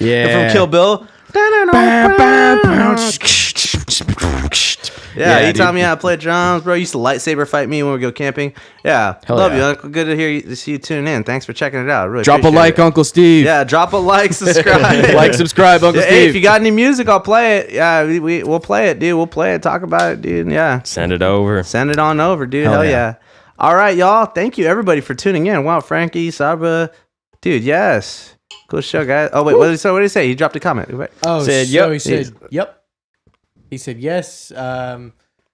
Yeah. from Kill Bill. Yeah, he dude. taught me how to play drums, bro. He used to lightsaber fight me when we go camping. Yeah, Hell love yeah. you, Uncle. Good to hear you, to see you tuning in. Thanks for checking it out. Really Drop a appreciate like, it. Uncle Steve. Yeah, drop a like, subscribe. Like, subscribe, Uncle Yeah, Steve. hey, if you got any music, I'll play it. Yeah, we'll play it, dude. We'll play it. Talk about it, dude. Yeah, Send it over. send it on over, dude. Hell Hell yeah. yeah. All right, y'all. Thank you, everybody, for tuning in. Wow, Frankie, Sabra, dude. Yes, cool show, guys. Oh wait, what did he say? He dropped a comment. Wait. Oh, Said, so yep. he said, "Yep." He said, "Yes."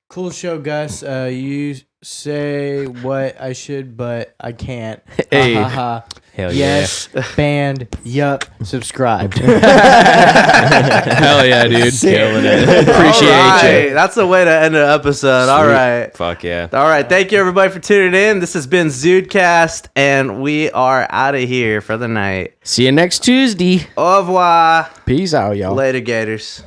Cool show, Gus. You say what I should, but I can't. Hey. Ha, ha, ha. Hell Yes, banned. Yup, subscribed. Hell yeah, dude. Killing it. Appreciate All right, you. that's the way to end the episode. All right. Fuck yeah. All right. Thank you, everybody, for tuning in. This has been Zudecast, and we are out of here for the night. See you next Tuesday. Au revoir. Peace out, y'all. Later, Gators.